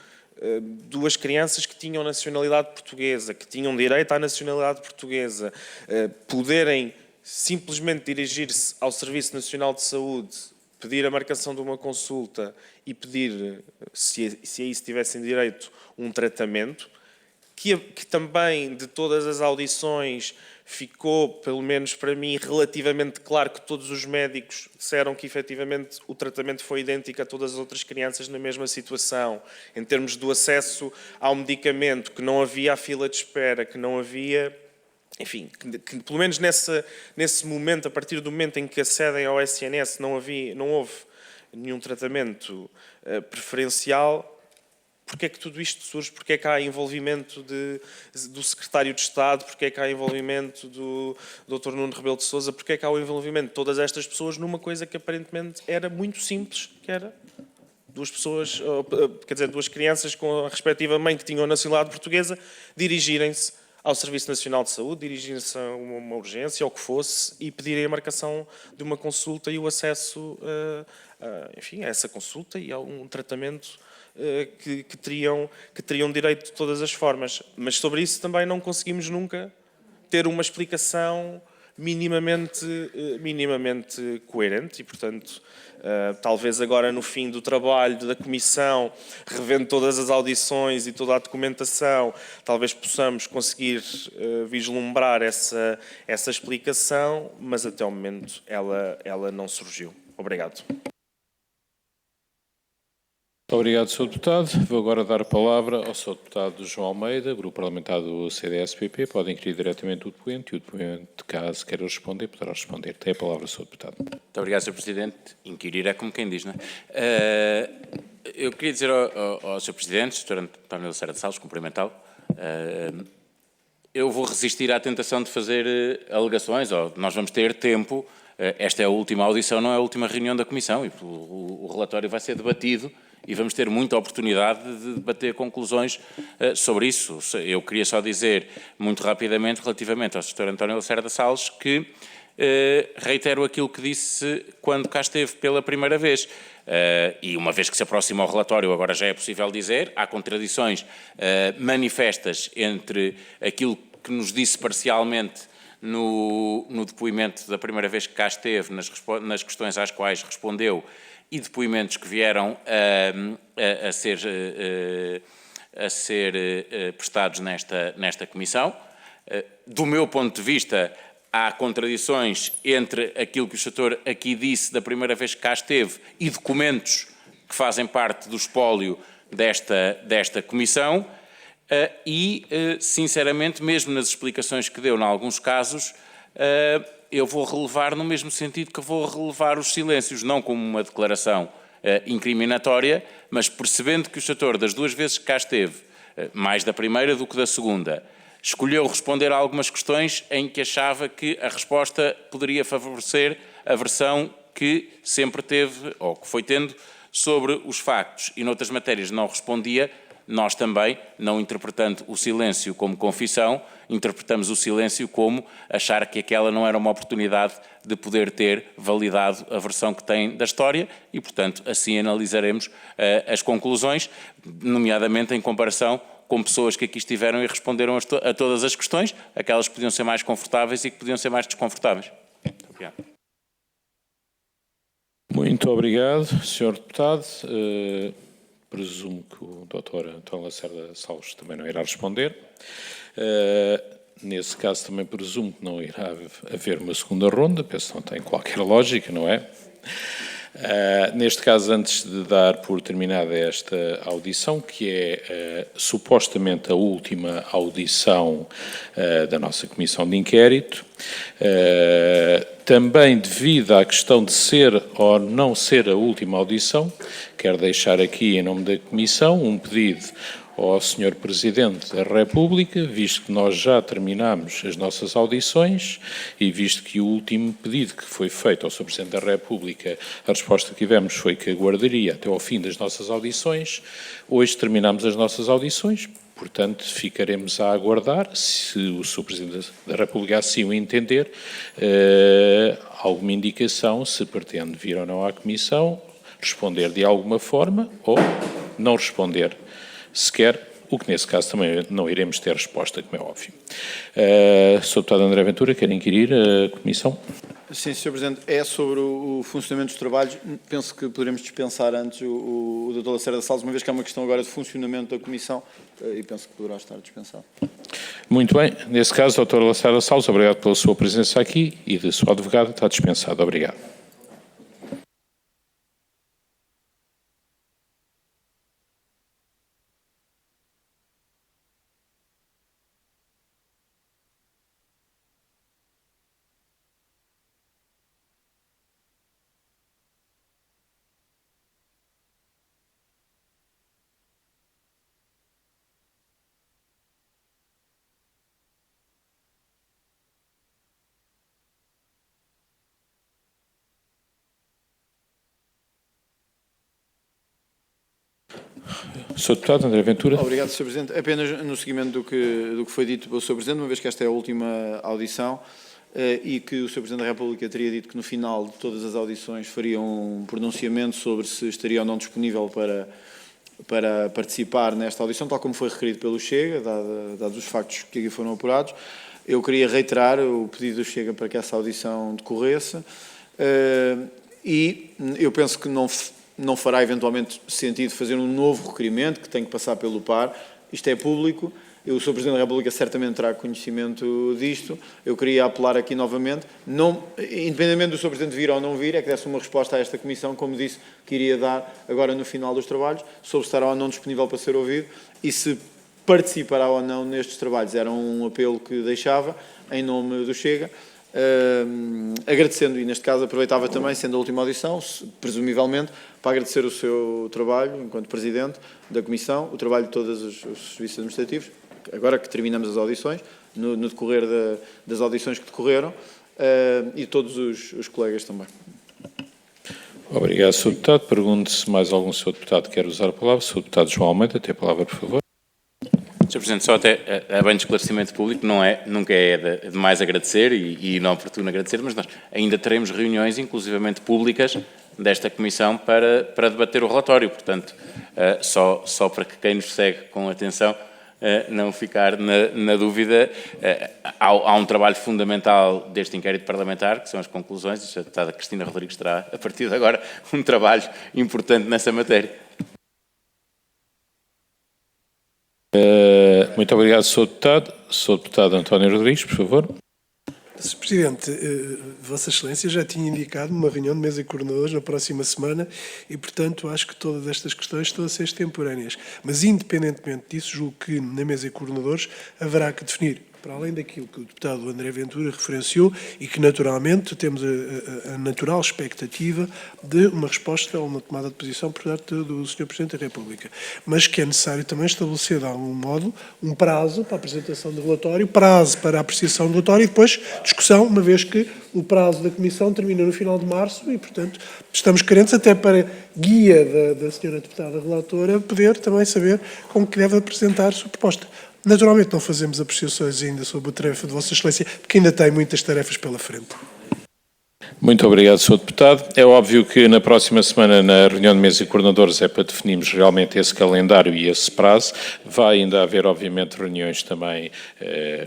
duas crianças que tinham nacionalidade portuguesa, que tinham direito à nacionalidade portuguesa, poderem simplesmente dirigir-se ao Serviço Nacional de Saúde, pedir a marcação de uma consulta e pedir, se a isso tivessem direito, um tratamento, que também de todas as audições ficou, pelo menos para mim, relativamente claro que todos os médicos disseram que efetivamente o tratamento foi idêntico a todas as outras crianças na mesma situação, em termos do acesso ao medicamento, que não havia a fila de espera, que não havia, enfim, que pelo menos nesse momento, a partir do momento em que acedem ao SNS, não houve nenhum tratamento preferencial. Porque é que tudo isto surge? Porque é que há envolvimento do Secretário de Estado? Porque é que há envolvimento do Dr. Nuno Rebelo de Sousa? Porque é que há o envolvimento de todas estas pessoas numa coisa que aparentemente era muito simples, que era duas crianças com a respectiva mãe que tinham a nacionalidade portuguesa dirigirem-se ao Serviço Nacional de Saúde, dirigirem-se a uma urgência, ou o que fosse, e pedirem a marcação de uma consulta e o acesso enfim, a essa consulta e a um tratamento que teriam direito de todas as formas. Mas sobre isso também não conseguimos nunca ter uma explicação minimamente coerente e, portanto, talvez agora no fim do trabalho da Comissão, revendo todas as audições e toda a documentação, talvez possamos conseguir vislumbrar essa explicação, mas até o momento ela não surgiu. Obrigado. Obrigado, Sr. Deputado. Vou agora dar a palavra ao Sr. Deputado João Almeida, Grupo Parlamentar do CDS-PP. Pode inquirir diretamente o depoente e o depoente, caso queira responder, poderá responder. Tem a palavra, Sr. Deputado. Muito obrigado, Sr. Presidente. Inquirir é como quem diz, não é? Eu queria dizer ao Sr. Presidente, Sr. António Lacerda Salles, cumprimentá-lo. eu vou resistir à tentação de fazer alegações, ou nós vamos ter tempo. Esta é a última audição, não é a última reunião da Comissão, e o relatório vai ser debatido e vamos ter muita oportunidade de debater conclusões sobre isso. Eu queria só dizer, muito rapidamente, relativamente ao Sr. António Lacerda Salles, que reitero aquilo que disse quando cá esteve pela primeira vez. E uma vez que se aproxima ao relatório, agora já é possível dizer, há contradições manifestas entre aquilo que nos disse parcialmente no depoimento da primeira vez que cá esteve, nas questões às quais respondeu, e depoimentos que vieram a ser prestados nesta Comissão. Do meu ponto de vista, há contradições entre aquilo que o setor aqui disse da primeira vez que cá esteve e documentos que fazem parte do espólio desta Comissão e, sinceramente, mesmo nas explicações que deu em alguns casos, eu vou relevar no mesmo sentido que vou relevar os silêncios, não como uma declaração incriminatória, mas percebendo que o setor, das duas vezes que cá esteve, mais da primeira do que da segunda, escolheu responder a algumas questões em que achava que a resposta poderia favorecer a versão que sempre teve, ou que foi tendo, sobre os factos, e noutras matérias não respondia. Nós também, não interpretando o silêncio como confissão, interpretamos o silêncio como achar que aquela não era uma oportunidade de poder ter validado a versão que tem da história e, portanto, assim analisaremos as conclusões, nomeadamente em comparação com pessoas que aqui estiveram e responderam a todas as questões, aquelas que podiam ser mais confortáveis e que podiam ser mais desconfortáveis. Muito obrigado. Muito obrigado, Sr. Deputado. Presumo que o Dr. António Lacerda Salles também não irá responder. Nesse caso, também presumo que não irá haver uma segunda ronda, penso que não tem qualquer lógica, não é? Neste caso, antes de dar por terminada esta audição, que é supostamente a última audição da nossa Comissão de Inquérito, também devido à questão de ser ou não ser a última audição, quero deixar aqui, em nome da Comissão, um pedido ao Sr. Presidente da República, visto que nós já terminamos as nossas audições e visto que o último pedido que foi feito ao Sr. Presidente da República, a resposta que tivemos foi que aguardaria até ao fim das nossas audições. Hoje terminamos as nossas audições, portanto, ficaremos a aguardar, se o Sr. Presidente da República assim o entender, alguma indicação se pretende vir ou não à Comissão, responder de alguma forma ou não responder sequer, o que nesse caso também não iremos ter resposta, como é óbvio. Sr. Deputado André Ventura, quer inquirir a Comissão? Sim, Sr. Presidente, é sobre o funcionamento dos trabalhos. Penso que poderemos dispensar antes o Dr. Lacerda Salles, uma vez que é uma questão agora de funcionamento da Comissão, e penso que poderá estar dispensado. Muito bem. Nesse caso, Dr. Lacerda Salles, obrigado pela sua presença aqui e da sua advogada, está dispensado. Obrigado. Sr. Deputado André Ventura. Obrigado, Sr. Presidente. Apenas no seguimento do que foi dito pelo Sr. Presidente, uma vez que esta é a última audição e que o Sr. Presidente da República teria dito que no final de todas as audições faria um pronunciamento sobre se estaria ou não disponível para participar nesta audição, tal como foi requerido pelo Chega, dados os factos que aqui foram apurados. Eu queria reiterar o pedido do Chega para que essa audição decorresse e eu penso que não fará eventualmente sentido fazer um novo requerimento que tem que passar pelo par. Isto é público. O Sr. Presidente da República certamente terá conhecimento disto. Eu queria apelar aqui novamente, independentemente do Sr. Presidente vir ou não vir, é que desse uma resposta a esta Comissão, como disse, que iria dar agora no final dos trabalhos, sobre se estará ou não disponível para ser ouvido e se participará ou não nestes trabalhos. Era um apelo que deixava em nome do Chega. Agradecendo, e neste caso aproveitava também, sendo a última audição, presumivelmente, para agradecer o seu trabalho enquanto Presidente da Comissão, o trabalho de todos os serviços administrativos agora que terminamos as audições, no decorrer das audições que decorreram, e todos os colegas também. Obrigado, Sr. Deputado. Pergunto se mais algum Sr. Deputado quer usar a palavra. Sr. Deputado João Almeida, tem a palavra, por favor. Sr. Presidente, só até a bem de esclarecimento público, nunca é de mais agradecer e não oportuno agradecer, mas nós ainda teremos reuniões, inclusivamente públicas, desta Comissão para debater o relatório. Portanto, só para que quem nos segue com atenção não ficar na dúvida, há um trabalho fundamental deste inquérito parlamentar, que são as conclusões, e a deputada Cristina Rodrigues terá, a partir de agora, um trabalho importante nessa matéria. Muito obrigado, Sr. Deputado. Sr. Deputado António Rodrigues, por favor. Sr. Presidente, Vossa Excelência já tinha indicado uma reunião de mesa de coordenadores na próxima semana e, portanto, acho que todas estas questões estão a ser extemporâneas. Mas, independentemente disso, julgo que na mesa de coordenadores haverá que definir, para além daquilo que o deputado André Ventura referenciou e que, naturalmente, temos a natural expectativa de uma resposta ou uma tomada de posição por parte do Sr. Presidente da República. Mas que é necessário também estabelecer, de algum modo, um prazo para a apresentação do relatório, prazo para a apreciação do relatório e depois discussão, uma vez que o prazo da Comissão termina no final de março e, portanto, estamos carentes até para guia da Sra. Deputada Relatora poder também saber como que deve apresentar a sua proposta. Naturalmente não fazemos apreciações ainda sobre a tarefa de Vossa Excelência, porque ainda tem muitas tarefas pela frente. Muito obrigado, Sr. Deputado. É óbvio que na próxima semana, na reunião de mesa de coordenadores, é para definirmos realmente esse calendário e esse prazo. Vai ainda haver, obviamente, reuniões também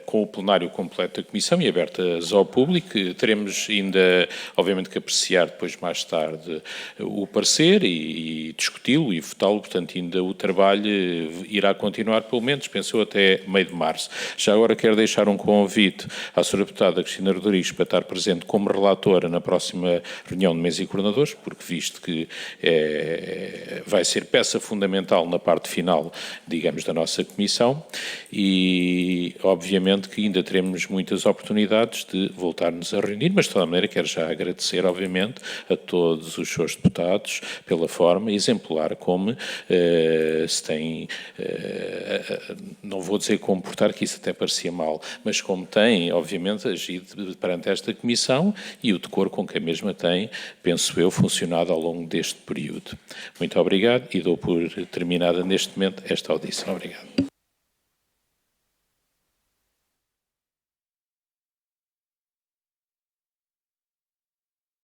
com o plenário completo da Comissão e abertas ao público. Teremos ainda, obviamente, que apreciar depois, mais tarde, o parecer e discuti-lo e votá-lo. Portanto, ainda o trabalho irá continuar, pelo menos, penso até meio de março. Já agora quero deixar um convite à Sra. Deputada Cristina Rodrigues para estar presente como relatora na próxima reunião de mesa e coordenadores, porque visto que vai ser peça fundamental na parte final, digamos, da nossa comissão e, obviamente, que ainda teremos muitas oportunidades de voltar-nos a reunir, mas, de toda maneira, quero já agradecer, obviamente, a todos os seus deputados pela forma exemplar como se tem, não vou dizer comportar, que isso até parecia mal, mas como tem, obviamente, agido perante esta comissão e o decoro com que a mesma tem, penso eu, funcionado ao longo deste período. Muito obrigado e dou por terminada neste momento esta audição. Obrigado.